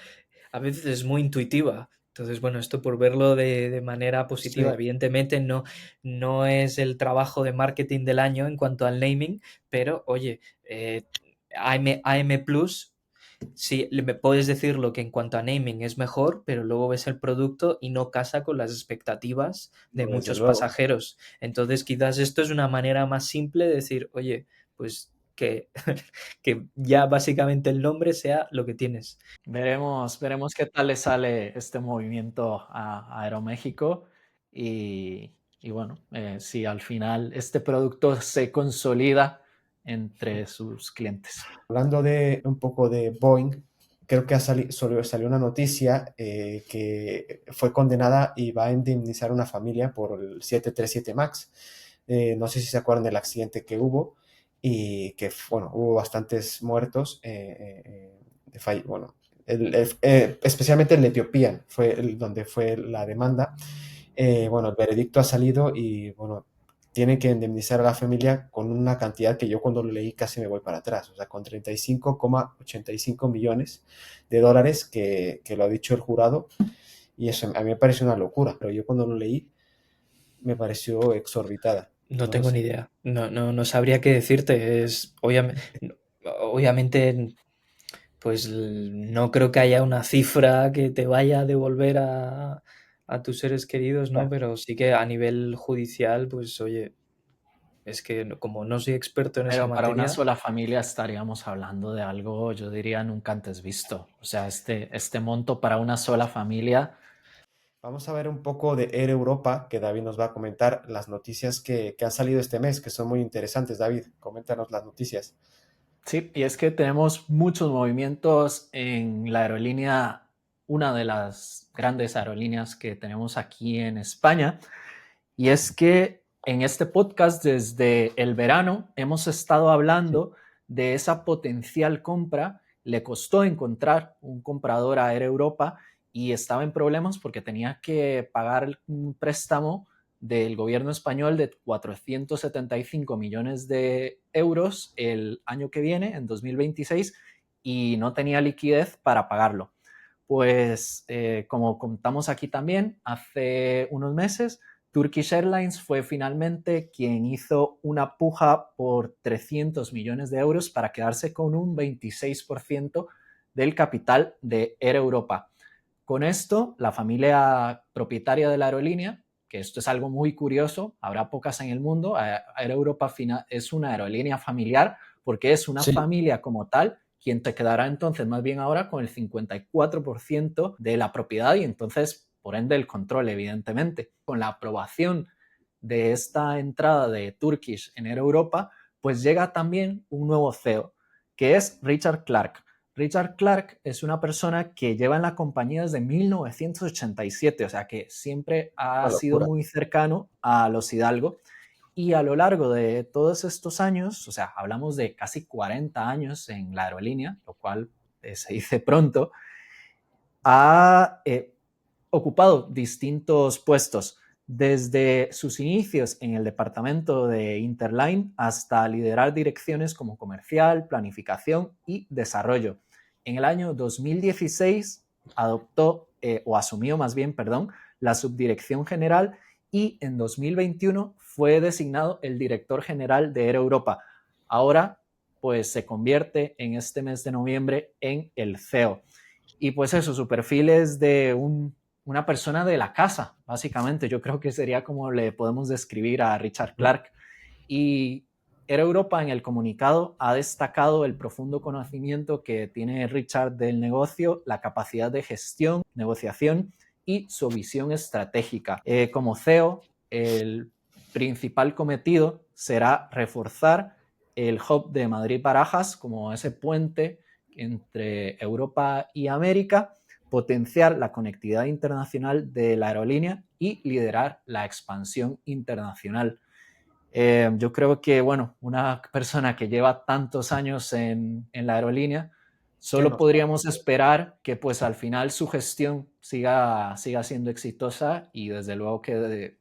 a veces es muy intuitiva. Entonces, bueno, esto por verlo de manera positiva, Sí, evidentemente no es el trabajo de marketing del año en cuanto al naming, pero oye, AM Plus, sí, me puedes decir lo que en cuanto a naming es mejor, pero luego ves el producto y no casa con las expectativas de no, desde muchos luego. pasajeros. Entonces, quizás esto es una manera más simple de decir, oye, pues que, que ya básicamente el nombre sea lo que tienes. veremos qué tal le sale este movimiento a Aeroméxico y bueno, si al final este producto se consolida entre sus clientes. Hablando de un poco de Boeing, creo que salió una noticia que fue condenada y va a indemnizar a una familia por el 737 MAX. No sé si se acuerdan del accidente que hubo y que, bueno, hubo bastantes muertos. Bueno, especialmente en Etiopía fue donde fue la demanda. Bueno, el veredicto ha salido y, bueno, tienen que indemnizar a la familia con una cantidad que yo cuando lo leí casi me voy para atrás, o sea, con 35,85 millones de dólares que lo ha dicho el jurado, y eso a mí me parece una locura, pero yo cuando lo leí me pareció exorbitada, No no lo tengo ni sé. idea. No sabría qué decirte. Obviamente, pues no creo que haya una cifra que te vaya a devolver a tus seres queridos, ¿no? Claro. Pero sí que a nivel judicial, pues oye, es que como no soy experto en esa Pero para una materia, sola familia estaríamos hablando de algo, yo diría, nunca antes visto. O sea, este monto para una sola familia. Vamos a ver un poco de Air Europa, que David nos va a comentar las noticias que han salido este mes, que son muy interesantes. David, coméntanos las noticias. Sí, y es que tenemos muchos movimientos en la aerolínea, una de las grandes aerolíneas que tenemos aquí en España, y es que en este podcast desde el verano hemos estado Sí, hablando de esa potencial compra. Le costó encontrar un comprador a Air Europa y estaba en problemas porque tenía que pagar un préstamo del gobierno español de 475 millones de euros el año que viene, en 2026, y no tenía liquidez para pagarlo. Pues como contamos aquí también, hace unos meses, Turkish Airlines fue finalmente quien hizo una puja por 300 millones de euros para quedarse con un 26% del capital de Air Europa. Con esto, la familia propietaria de la aerolínea, que esto es algo muy curioso, habrá pocas en el mundo, Air Europa es una aerolínea familiar porque es una sí, familia como tal quien te quedará entonces más bien ahora con el 54% de la propiedad y entonces, por ende, el control, evidentemente. Con la aprobación de esta entrada de Turkish en Air Europa, pues llega también un nuevo CEO, que es Richard Clark. Richard Clark es una persona que lleva en la compañía desde 1987, o sea que siempre ha una sido locura. muy cercano a los Hidalgo. Y a lo largo de todos estos años, o sea, hablamos de casi 40 años en la aerolínea, lo cual se dice pronto, ha ocupado distintos puestos, desde sus inicios en el departamento de Interline hasta liderar direcciones como comercial, planificación y desarrollo. En el año 2016 adoptó, o asumió más bien, perdón, la subdirección general y en 2021 fue designado el director general de Air Europa. Ahora, pues se convierte en este mes de noviembre en el CEO. Y pues eso, su perfil es de una persona de la casa, básicamente. Yo creo que sería como le podemos describir a Richard Clark. Y Air Europa en el comunicado ha destacado el profundo conocimiento que tiene Richard del negocio, la capacidad de gestión, negociación y su visión estratégica. Como CEO, el principal cometido será reforzar el hub de Madrid-Barajas como ese puente entre Europa y América, potenciar la conectividad internacional de la aerolínea y liderar la expansión internacional. Yo creo que, bueno, una persona que lleva tantos años en la aerolínea, ¿Qué solo nos podríamos esperar que pues al final su gestión siga siendo exitosa y desde luego que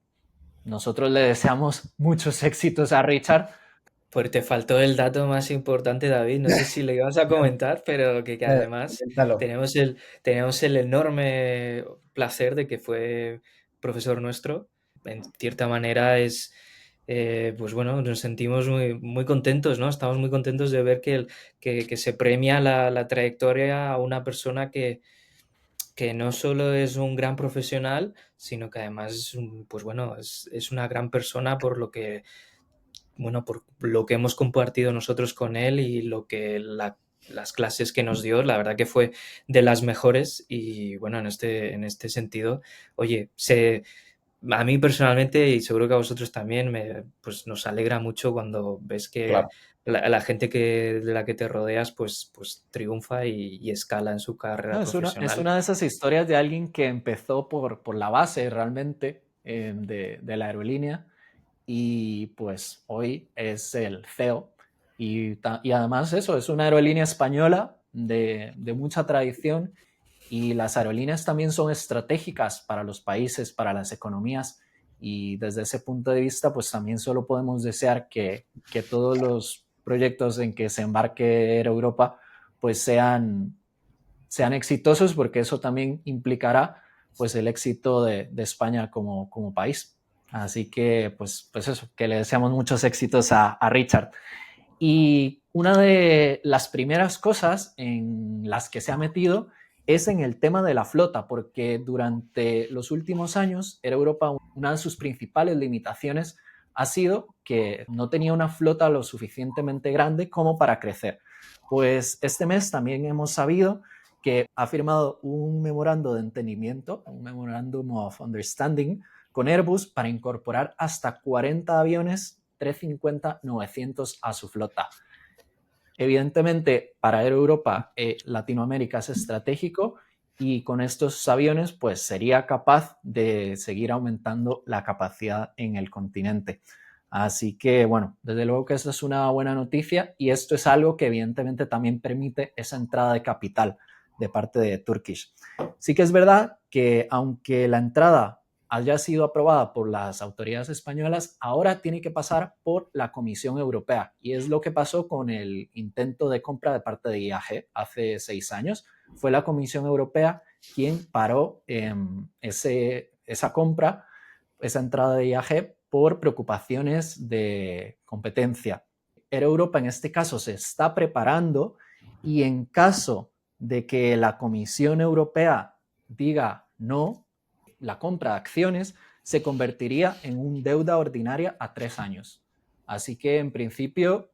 nosotros le deseamos muchos éxitos a Richard. pues te faltó el dato más importante, David. No sé si le ibas a comentar, pero que además Coméntalo. tenemos el enorme placer de que fue profesor nuestro. En cierta manera pues bueno, nos sentimos muy, muy contentos, ¿no? Estamos muy contentos de ver que se premia la trayectoria a una persona que no solo es un gran profesional, sino que además pues bueno, es una gran persona por lo que bueno, por lo que hemos compartido nosotros con él y las clases que nos dio, la verdad que fue de las mejores y bueno, en este sentido, oye, a mí personalmente y seguro que a vosotros también, pues nos alegra mucho cuando ves que Claro. la gente de la que te rodeas pues triunfa y escala en su carrera No, es profesional. una de esas historias de alguien que empezó por la base realmente de la aerolínea y pues hoy es el CEO. Y además eso, es una aerolínea española de mucha tradición y las aerolíneas también son estratégicas para los países, para las economías y desde ese punto de vista pues también solo podemos desear que todos los proyectos en que se embarque Air Europa pues sean exitosos porque eso también implicará pues el éxito de España como país. Así que pues eso, que le deseamos muchos éxitos a Richard. Y una de las primeras cosas en las que se ha metido es en el tema de la flota, porque durante los últimos años Air Europa, una de sus principales limitaciones ha sido que no tenía una flota lo suficientemente grande como para crecer. Pues este mes también hemos sabido que ha firmado un memorando de entendimiento, un Memorandum of Understanding con Airbus para incorporar hasta 40 aviones 350-900 a su flota. Evidentemente, para Air Europa, Latinoamérica es estratégico y con estos aviones pues sería capaz de seguir aumentando la capacidad en el continente. Así que, bueno, desde luego que esta es una buena noticia y esto es algo que evidentemente también permite esa entrada de capital de parte de Turkish. Sí que es verdad que aunque la entrada haya sido aprobada por las autoridades españolas, ahora tiene que pasar por la Comisión Europea. Y es lo que pasó con el intento de compra de parte de IAG hace 6 años. Fue la Comisión Europea quien paró esa compra, esa entrada de IAG, por preocupaciones de competencia. Air Europa en este caso se está preparando y en caso de que la Comisión Europea diga no, la compra de acciones se convertiría en una deuda ordinaria a 3 años. Así que, en principio,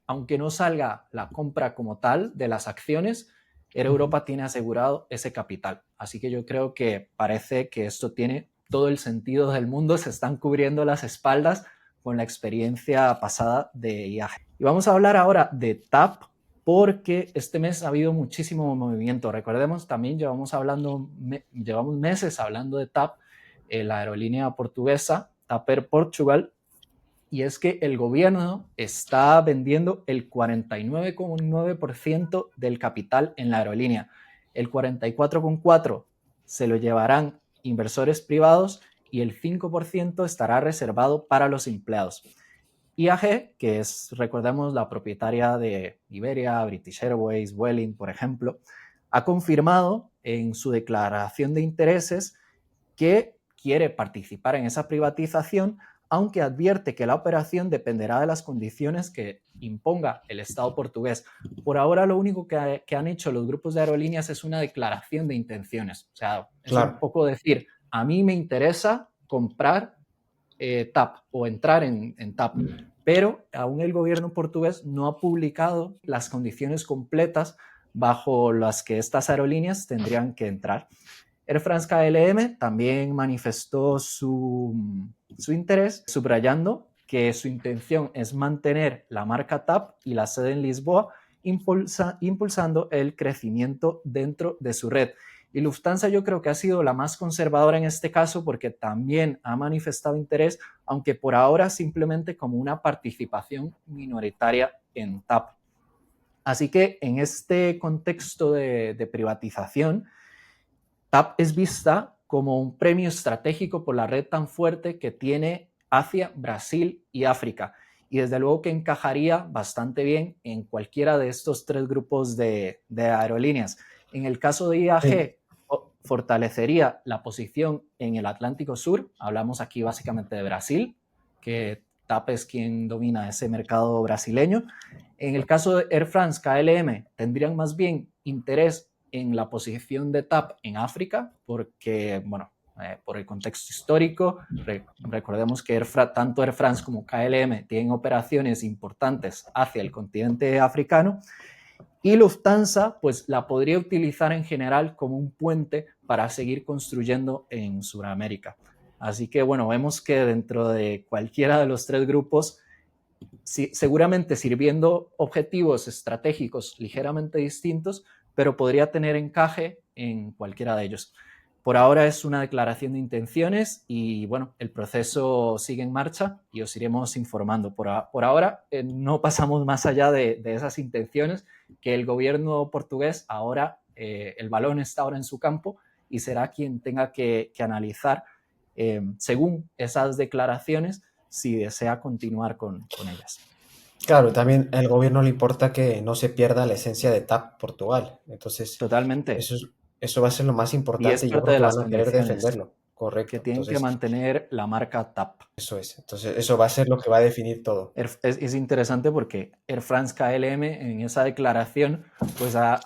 aunque no salga la compra como tal de las acciones, Air Europa tiene asegurado ese capital. Así que yo creo que parece que esto tiene todo el sentido del mundo. Se están cubriendo las espaldas con la experiencia pasada de IAG. Y vamos a hablar ahora de TAP, porque este mes ha habido muchísimo movimiento. Recordemos, también llevamos meses hablando de TAP, la aerolínea portuguesa, TAP Air Portugal, y es que el gobierno está vendiendo el 49,9% del capital en la aerolínea. El 44,4% se lo llevarán inversores privados y el 5% estará reservado para los empleados. IAG, que es, recordemos, la propietaria de Iberia, British Airways, Vueling, por ejemplo, ha confirmado en su declaración de intereses que quiere participar en esa privatización, aunque advierte que la operación dependerá de las condiciones que imponga el Estado portugués. Por ahora, lo único que han hecho los grupos de aerolíneas es una declaración de intenciones. O sea, es un poco decir, a mí me interesa comprar TAP o entrar en TAP, pero aún el gobierno portugués no ha publicado las condiciones completas bajo las que estas aerolíneas tendrían que entrar. Air France KLM también manifestó su interés, subrayando que su intención es mantener la marca TAP y la sede en Lisboa, impulsando el crecimiento dentro de su red. Y Lufthansa yo creo que ha sido la más conservadora en este caso porque también ha manifestado interés, aunque por ahora simplemente como una participación minoritaria en TAP. Así que en este contexto de privatización, TAP es vista como un premio estratégico por la red tan fuerte que tiene Asia, Brasil y África. Y desde luego que encajaría bastante bien en cualquiera de estos 3 grupos de aerolíneas. En el caso de IAG, fortalecería la posición en el Atlántico Sur. Hablamos aquí básicamente de Brasil, que TAP es quien domina ese mercado brasileño. En el caso de Air France KLM, tendrían más bien interés en la posición de TAP en África, porque, bueno, por el contexto histórico, recordemos que tanto Air France como KLM tienen operaciones importantes hacia el continente africano, y Lufthansa pues la podría utilizar en general como un puente para seguir construyendo en Sudamérica. Así que, bueno, vemos que dentro de cualquiera de los 3 grupos, seguramente sirviendo objetivos estratégicos ligeramente distintos, pero podría tener encaje en cualquiera de ellos. Por ahora es una declaración de intenciones y, bueno, el proceso sigue en marcha y os iremos informando. Por ahora no pasamos más allá de esas intenciones, que el gobierno portugués ahora, el balón está ahora en su campo y será quien tenga que analizar, según esas declaraciones, si desea continuar con ellas. Claro, también al gobierno le importa que no se pierda la esencia de TAP Portugal. Entonces, totalmente. Eso va a ser lo más importante y yo creo que van a querer defenderlo. Correcto. Que tienen que mantener la marca TAP. Eso es. Entonces, eso va a ser lo que va a definir todo. Es interesante porque Air France KLM en esa declaración pues ha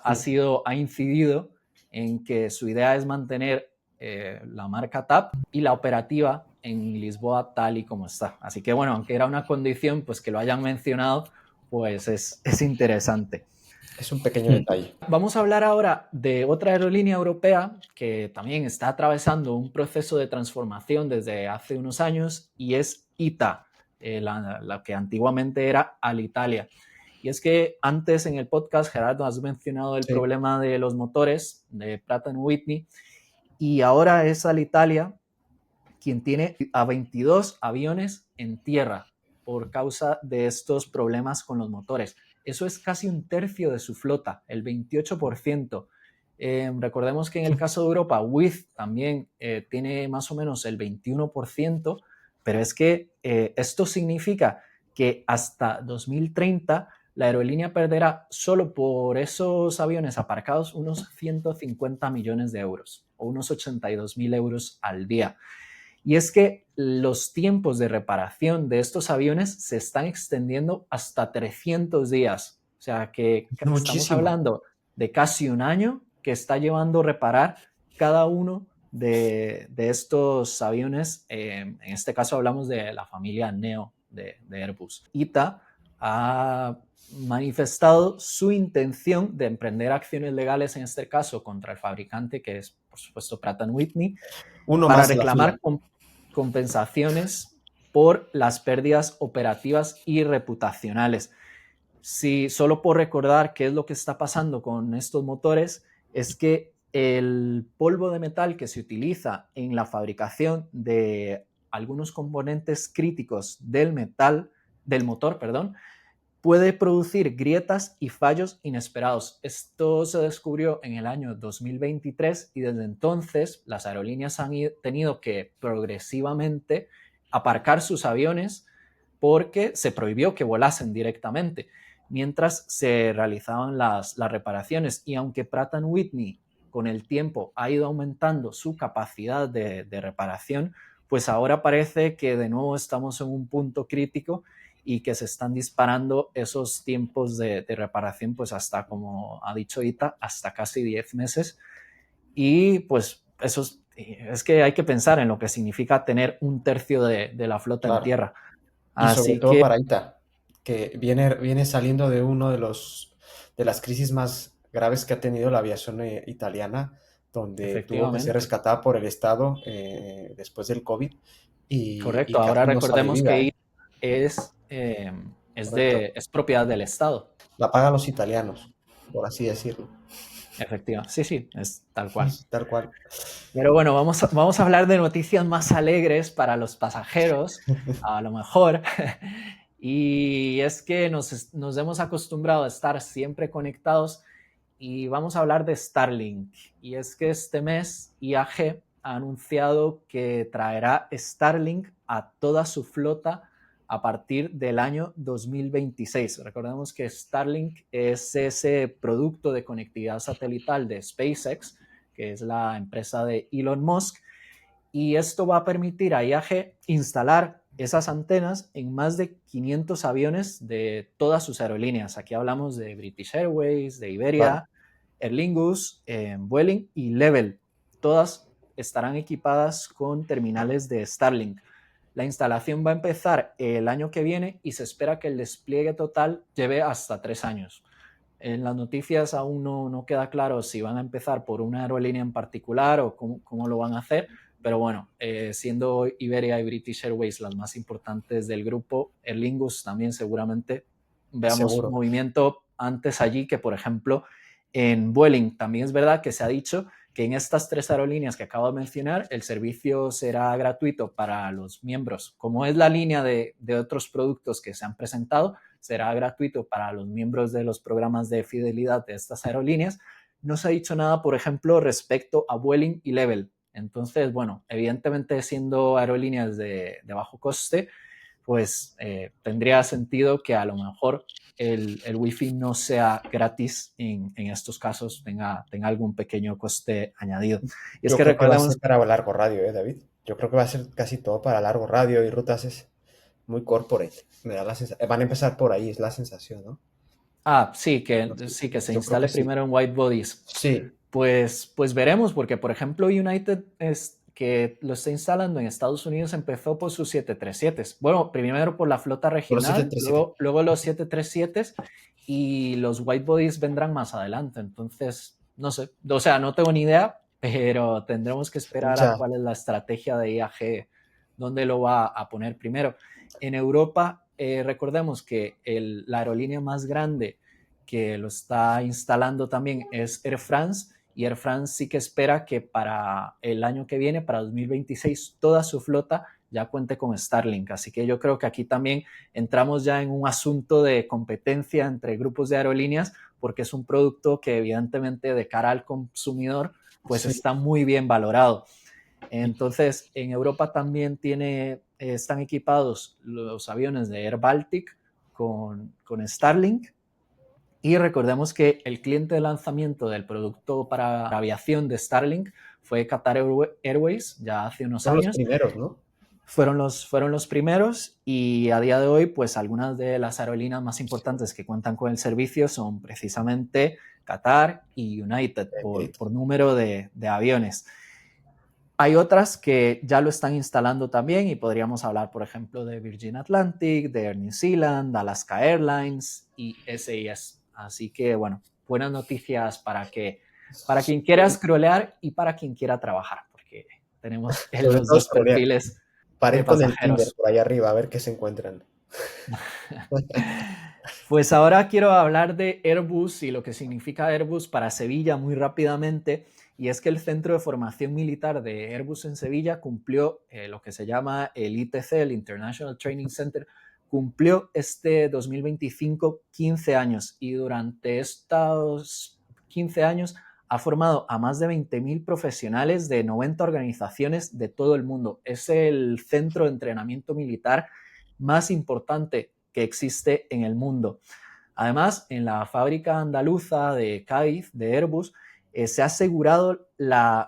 incidido en que su idea es mantener la marca TAP y la operativa en Lisboa tal y como está. Así que bueno, aunque era una condición, pues que lo hayan mencionado, pues es interesante. Es un pequeño detalle. Vamos a hablar ahora de otra aerolínea europea que también está atravesando un proceso de transformación desde hace unos años y es ITA, la que antiguamente era Alitalia. Y es que antes en el podcast, Gerardo, has mencionado el problema de los motores de Pratt & Whitney y ahora es Alitalia quien tiene a 22 aviones en tierra por causa de estos problemas con los motores. Eso es casi un tercio de su flota, el 28%. Recordemos que en el caso de Europa, Wizz también tiene más o menos el 21%, pero es que esto significa que hasta 2030 la aerolínea perderá solo por esos aviones aparcados unos 150 millones de euros o unos 82.000 euros al día. Y es que los tiempos de reparación de estos aviones se están extendiendo hasta 300 días. O sea que estamos hablando de casi un año que está llevando reparar cada uno de estos aviones. En este caso hablamos de la familia Neo de Airbus. ITA ha manifestado su intención de emprender acciones legales, en este caso contra el fabricante, que es por supuesto Pratt & Whitney, para reclamar compensaciones por las pérdidas operativas y reputacionales. Solo por recordar qué es lo que está pasando con estos motores, es que el polvo de metal que se utiliza en la fabricación de algunos componentes críticos del motor, puede producir grietas y fallos inesperados. Esto se descubrió en el año 2023 y desde entonces las aerolíneas han tenido que progresivamente aparcar sus aviones porque se prohibió que volasen directamente mientras se realizaban las reparaciones. Y aunque Pratt & Whitney con el tiempo ha ido aumentando su capacidad de reparación, pues ahora parece que de nuevo estamos en un punto crítico y que se están disparando esos tiempos de reparación, pues hasta, como ha dicho ITA, hasta casi 10 meses. Y pues eso es que hay que pensar en lo que significa tener un tercio de la flota en tierra. Y sobre todo para ITA, que viene saliendo de uno de las crisis más graves que ha tenido la aviación italiana, donde tuvo que ser rescatada por el Estado después del COVID. Correcto, ahora recordemos que ITA es propiedad del Estado. La pagan los italianos, por así decirlo. Efectivamente, sí, es tal cual. Tal cual. Pero bueno, vamos a hablar de noticias más alegres para los pasajeros, a lo mejor. Y es que nos hemos acostumbrado a estar siempre conectados y vamos a hablar de Starlink. Y es que este mes IAG ha anunciado que traerá Starlink a toda su flota a partir del año 2026. Recordemos que Starlink es ese producto de conectividad satelital de SpaceX, que es la empresa de Elon Musk, y esto va a permitir a IAG instalar esas antenas en más de 500 aviones de todas sus aerolíneas. Aquí hablamos de British Airways, de Iberia, Aer Lingus, Vueling y Level. Todas estarán equipadas con terminales de Starlink. La instalación va a empezar el año que viene y se espera que el despliegue total lleve hasta 3 años. En las noticias aún no queda claro si van a empezar por una aerolínea en particular o cómo lo van a hacer, pero bueno, siendo Iberia y British Airways las más importantes del grupo, Aer Lingus también seguramente veamos un movimiento antes allí que, por ejemplo, en Vueling. También es verdad que se ha dicho que en estas 3 aerolíneas que acabo de mencionar, el servicio será gratuito para los miembros. Como es la línea de otros productos que se han presentado, será gratuito para los miembros de los programas de fidelidad de estas aerolíneas. No se ha dicho nada, por ejemplo, respecto a Vueling y Level. Entonces, bueno, evidentemente siendo aerolíneas de bajo coste, pues tendría sentido que a lo mejor el Wi-Fi no sea gratis en estos casos, tenga algún pequeño coste añadido. Y es Yo que creo que va a recordemos ser para largo radio, David. Yo creo que va a ser casi todo para largo radio y rutas es muy corporate. Me da la sensación. Van a empezar por ahí, es la sensación, ¿no? sí, que se instale primero en white bodies. Sí, Pues veremos, porque por ejemplo United que lo está instalando en Estados Unidos empezó por sus 737. Bueno, primero por la flota Por los regional, 737. luego los 737 y los widebodies vendrán más adelante. Entonces, no sé, o sea, no tengo ni idea, pero tendremos que esperar a Ya. cuál es la estrategia de IAG, dónde lo va a poner primero. En Europa, recordemos que la aerolínea más grande que lo está instalando también es Air France, y Air France sí que espera que para el año que viene, para 2026, toda su flota ya cuente con Starlink. Así que yo creo que aquí también entramos ya en un asunto de competencia entre grupos de aerolíneas, porque es un producto que evidentemente de cara al consumidor pues Sí. está muy bien valorado. Entonces, en Europa también están equipados los aviones de Air Baltic con Starlink. Y recordemos que el cliente de lanzamiento del producto para aviación de Starlink fue Qatar Airways, ya hace unos Son los años. primeros, ¿no? Fueron los primeros, y a día de hoy, pues algunas de las aerolíneas más importantes que cuentan con el servicio son precisamente Qatar y United por número de aviones. Hay otras que ya lo están instalando también, y podríamos hablar, por ejemplo, de Virgin Atlantic, de Air New Zealand, Alaska Airlines y SAS. Así que, bueno, buenas noticias para quien quiera scrollear y para quien quiera trabajar, porque tenemos Sobre los todo dos scrollear. perfiles Para de ir con el Tinder pasajeros. por ahí arriba a ver qué se encuentran. Pues ahora quiero hablar de Airbus y lo que significa Airbus para Sevilla muy rápidamente, y es que el Centro de Formación Militar de Airbus en Sevilla cumplió lo que se llama el ITC, el International Training Center, cumplió este 2025 15 años, y durante estos 15 años ha formado a más de 20.000 profesionales de 90 organizaciones de todo el mundo. Es el centro de entrenamiento militar más importante que existe en el mundo. Además, en la fábrica andaluza de Cádiz, de Airbus, se ha asegurado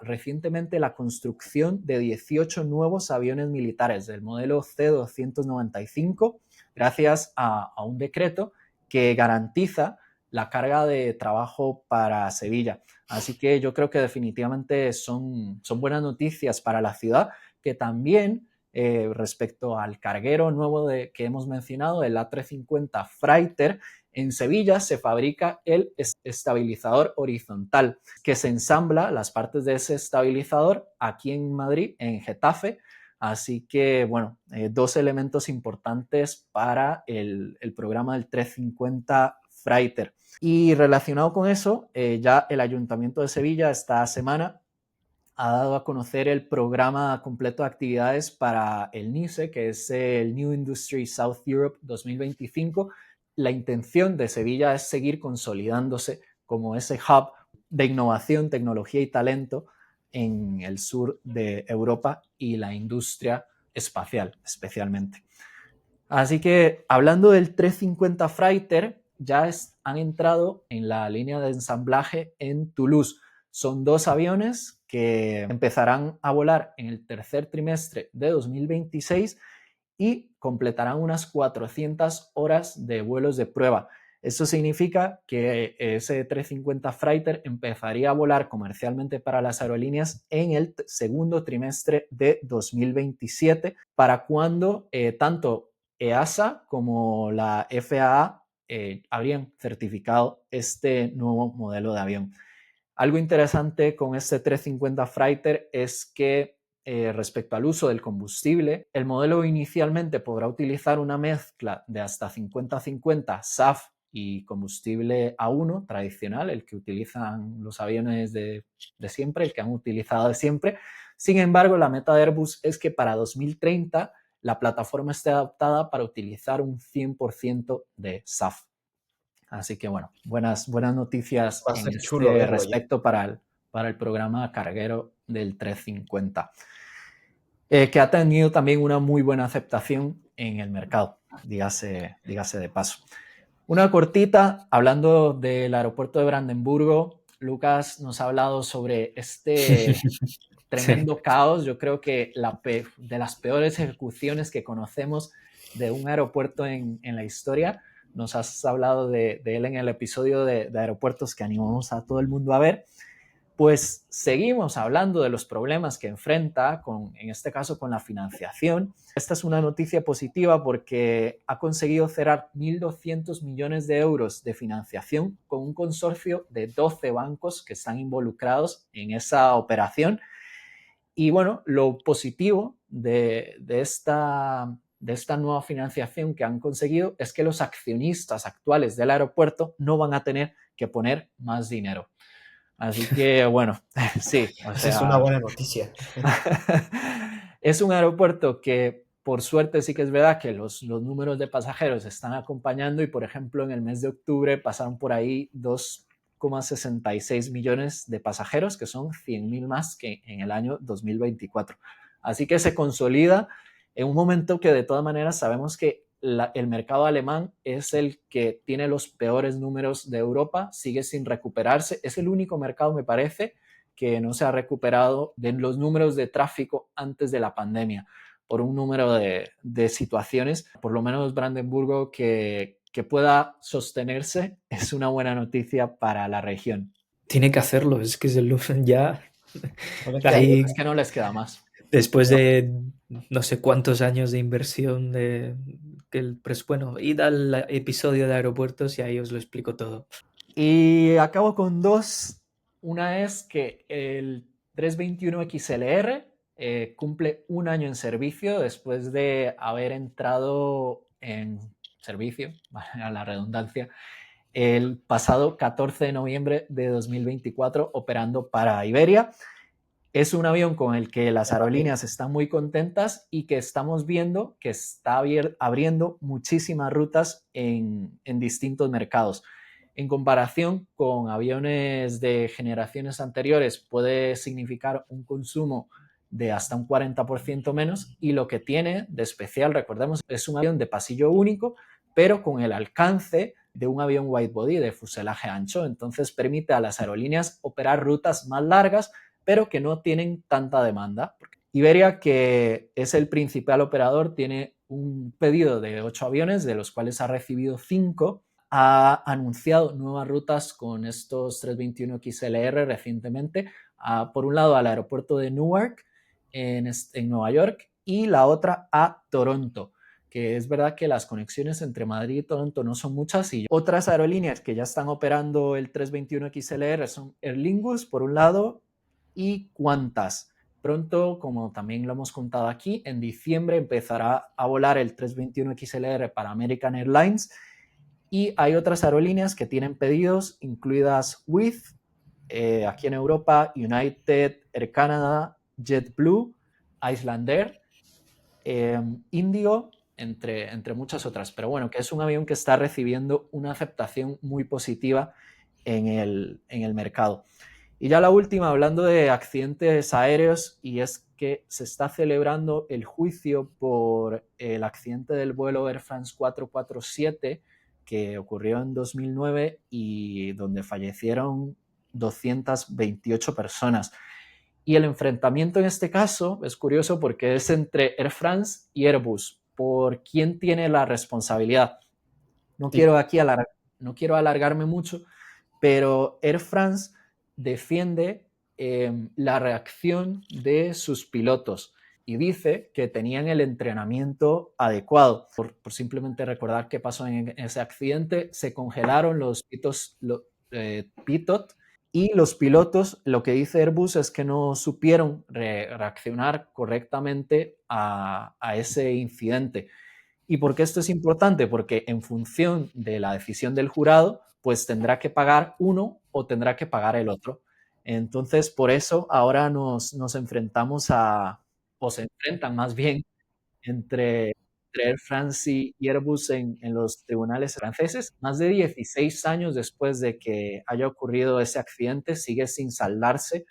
recientemente la construcción de 18 nuevos aviones militares del modelo C-295, gracias a un decreto que garantiza la carga de trabajo para Sevilla. Así que yo creo que definitivamente son buenas noticias para la ciudad, que también respecto al carguero nuevo que hemos mencionado, el A350 Freighter, en Sevilla se fabrica el estabilizador horizontal, que se ensambla las partes de ese estabilizador aquí en Madrid, en Getafe. Así que, bueno, dos elementos importantes para el programa del 350 Freighter. Y relacionado con eso, ya el Ayuntamiento de Sevilla esta semana ha dado a conocer el programa completo de actividades para el NISE, que es el New Industry South Europe 2025. La intención de Sevilla es seguir consolidándose como ese hub de innovación, tecnología y talento en el sur de Europa y la industria espacial especialmente. Así que, hablando del 350 Freighter, ya han entrado en la línea de ensamblaje en Toulouse. Son 2 aviones que empezarán a volar en el tercer trimestre de 2026 y completarán unas 400 horas de vuelos de prueba. Eso significa que ese 350 Freighter empezaría a volar comercialmente para las aerolíneas en el segundo trimestre de 2027, para cuando tanto EASA como la FAA habrían certificado este nuevo modelo de avión. Algo interesante con este 350 Freighter es que respecto al uso del combustible, el modelo inicialmente podrá utilizar una mezcla de hasta 50-50 SAF y combustible A1 tradicional, el que utilizan los aviones de siempre, el que han utilizado de siempre. Sin embargo, la meta de Airbus es que para 2030 la plataforma esté adaptada para utilizar un 100% de SAF. Así que, bueno, buenas noticias Va a en ser chulo verlo respecto para el programa carguero del 350, que ha tenido también una muy buena aceptación en el mercado, dígase de paso. Una cortita, hablando del aeropuerto de Brandenburgo, Lucas nos ha hablado sobre este tremendo caos. Yo creo que de las peores ejecuciones que conocemos de un aeropuerto en la historia. Nos has hablado de él en el episodio de aeropuertos que animamos a todo el mundo a ver. pues seguimos hablando de los problemas que enfrenta, en este caso con la financiación. Esta es una noticia positiva porque ha conseguido cerrar 1.200 millones de euros de financiación con un consorcio de 12 bancos que están involucrados en esa operación. Y bueno, lo positivo de esta nueva financiación que han conseguido es que los accionistas actuales del aeropuerto no van a tener que poner más dinero. Así que, bueno, sí, o Esa es una sea, buena noticia. es un aeropuerto que, por suerte, sí que es verdad que los números de pasajeros están acompañando y, por ejemplo, en el mes de octubre pasaron por ahí 2,66 millones de pasajeros, que son 100.000 más que en el año 2024. Así que se consolida en un momento que, de todas maneras, sabemos que el mercado alemán es el que tiene los peores números de Europa, sigue sin recuperarse. Es el único mercado, me parece, que no se ha recuperado de los números de tráfico antes de la pandemia, por un número de situaciones. Por lo menos Brandenburgo que pueda sostenerse es una buena noticia para la región. Tiene que hacerlo, es que ya No les queda ahí, Es que no les queda más. después de no sé cuántos años de inversión bueno, id al episodio de aeropuertos y ahí os lo explico todo. Y acabo con dos. Una es que el 321XLR cumple un año en servicio después de haber entrado en servicio, a la redundancia, el pasado 14 de noviembre de 2024 operando para Iberia. Es un avión con el que las aerolíneas están muy contentas y que estamos viendo que está abriendo muchísimas rutas en distintos mercados. En comparación con aviones de generaciones anteriores, puede significar un consumo de hasta un 40% menos, y lo que tiene de especial, recordemos, es un avión de pasillo único, pero con el alcance de un avión widebody de fuselaje ancho. Entonces permite a las aerolíneas operar rutas más largas, pero que no tienen tanta demanda. Iberia, que es el principal operador, tiene un pedido de 8 aviones, de los cuales ha recibido 5. Ha anunciado nuevas rutas con estos 321XLR recientemente. Por un lado, al aeropuerto de Newark, en Nueva York, y la otra a Toronto, que es verdad que las conexiones entre Madrid y Toronto no son muchas. Y otras aerolíneas que ya están operando el 321XLR son Aer Lingus, por un lado, y Qantas. Pronto, como también lo hemos contado aquí, en diciembre empezará a volar el 321XLR para American Airlines, y hay otras aerolíneas que tienen pedidos, incluidas Wizz, aquí en Europa, United, Air Canada, JetBlue, Icelandair, Indigo, entre muchas otras. Pero bueno, que es un avión que está recibiendo una aceptación muy positiva en el mercado. Y ya la última, hablando de accidentes aéreos, y es que se está celebrando el juicio por el accidente del vuelo Air France 447 que ocurrió en 2009 y donde fallecieron 228 personas. Y el enfrentamiento en este caso es curioso porque es entre Air France y Airbus, por quién tiene la responsabilidad. No quiero alargarme mucho, pero Air France defiende la reacción de sus pilotos y dice que tenían el entrenamiento adecuado. Por simplemente recordar qué pasó en ese accidente, se congelaron los pitot, y los pilotos, lo que dice Airbus es que no supieron reaccionar correctamente a ese incidente. ¿Y por qué esto es importante? Porque en función de la decisión del jurado, pues tendrá que pagar uno o tendrá que pagar el otro. Entonces, por eso ahora nos enfrentamos o se enfrentan más bien entre Air France y Airbus en los tribunales franceses. Más de 16 años después de que haya ocurrido ese accidente, sigue sin saldarse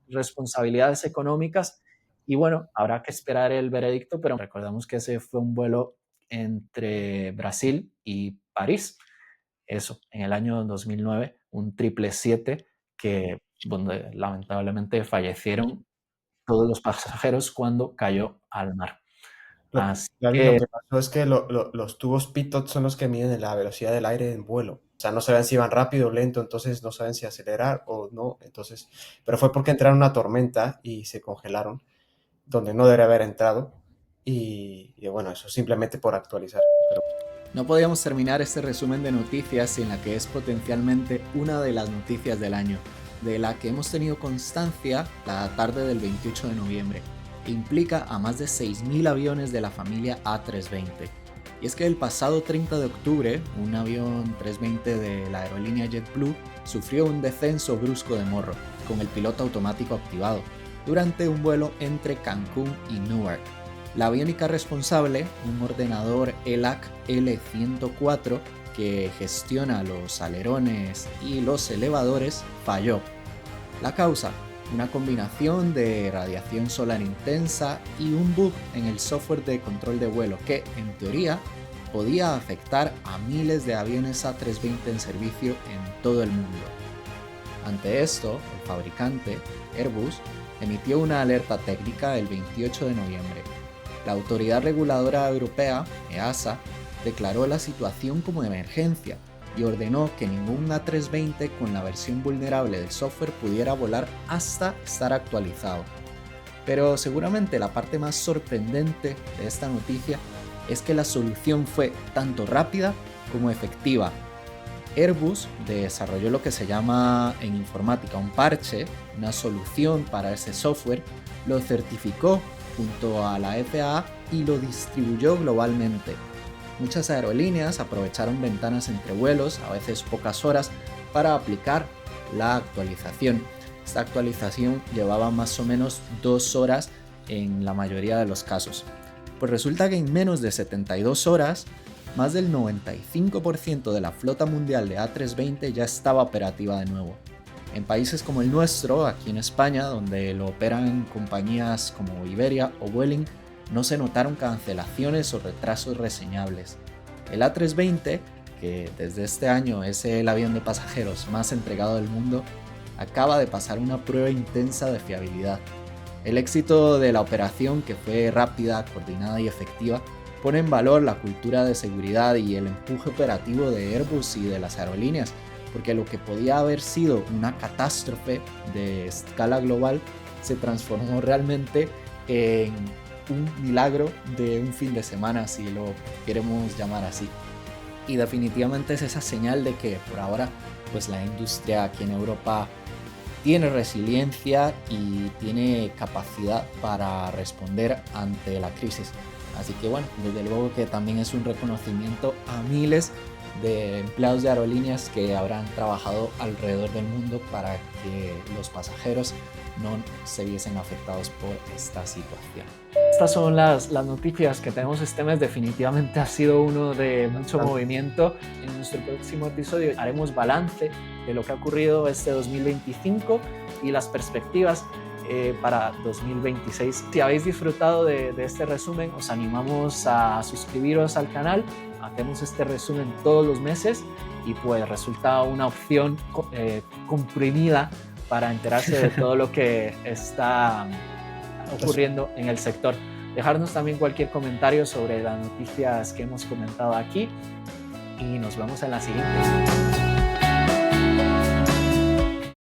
responsabilidades económicas. Y bueno, habrá que esperar el veredicto, pero recordamos que ese fue un vuelo entre Brasil y París. Eso, en el año 2009, un 777 donde lamentablemente fallecieron todos los pasajeros cuando cayó al mar. Así David, lo que que pasó es que los tubos pitot son los que miden la velocidad del aire en vuelo. O sea, no sabían si iban rápido o lento, entonces no saben si acelerar o no. Entonces, pero fue porque entraron una tormenta y se congelaron, donde no debería haber entrado. Y bueno, eso simplemente por actualizar. Pero no podíamos terminar este resumen de noticias sin la que es potencialmente una de las noticias del año, de la que hemos tenido constancia la tarde del 28 de noviembre. Implica a más de 6.000 aviones de la familia A320. Y es que el pasado 30 de octubre, un avión 320 de la aerolínea JetBlue sufrió un descenso brusco de morro, con el piloto automático activado, durante un vuelo entre Cancún y Newark. La aviónica responsable, un ordenador ELAC L104 que gestiona los alerones y los elevadores, falló. La causa: una combinación de radiación solar intensa y un bug en el software de control de vuelo que, en teoría, podía afectar a miles de aviones A320 en servicio en todo el mundo. Ante esto, el fabricante, Airbus, emitió una alerta técnica el 28 de noviembre. La Autoridad Reguladora Europea, EASA, declaró la situación como de emergencia y ordenó que ningún A320 con la versión vulnerable del software pudiera volar hasta estar actualizado. Pero seguramente la parte más sorprendente de esta noticia es que la solución fue tanto rápida como efectiva. Airbus desarrolló lo que se llama en informática un parche, una solución para ese software, lo certificó junto a la FAA y lo distribuyó globalmente. Muchas aerolíneas aprovecharon ventanas entre vuelos, a veces pocas horas, para aplicar la actualización. Esta actualización llevaba más o menos 2 horas en la mayoría de los casos. Pues resulta que en menos de 72 horas, más del 95% de la flota mundial de A320 ya estaba operativa de nuevo. En países como el nuestro, aquí en España, donde lo operan compañías como Iberia o Vueling, no se notaron cancelaciones o retrasos reseñables. El A320, que desde este año es el avión de pasajeros más entregado del mundo, acaba de pasar una prueba intensa de fiabilidad. El éxito de la operación, que fue rápida, coordinada y efectiva, pone en valor la cultura de seguridad y el empuje operativo de Airbus y de las aerolíneas, porque lo que podía haber sido una catástrofe de escala global se transformó realmente en un milagro de un fin de semana, si lo queremos llamar así. Y definitivamente es esa señal de que por ahora pues la industria aquí en Europa tiene resiliencia y tiene capacidad para responder ante la crisis. Así que bueno, desde luego que también es un reconocimiento a miles de empleados de aerolíneas que habrán trabajado alrededor del mundo para que los pasajeros no se viesen afectados por esta situación. Estas son las noticias que tenemos este mes. Definitivamente ha sido uno de mucho movimiento. En nuestro próximo episodio haremos balance de lo que ha ocurrido este 2025 y las perspectivas para 2026. Si habéis disfrutado de este resumen, os animamos a suscribiros al canal. Hacemos este resumen todos los meses y pues resulta una opción comprimida para enterarse de todo lo que está ocurriendo en el sector. Dejarnos también cualquier comentario sobre las noticias que hemos comentado aquí y nos vemos en la siguiente.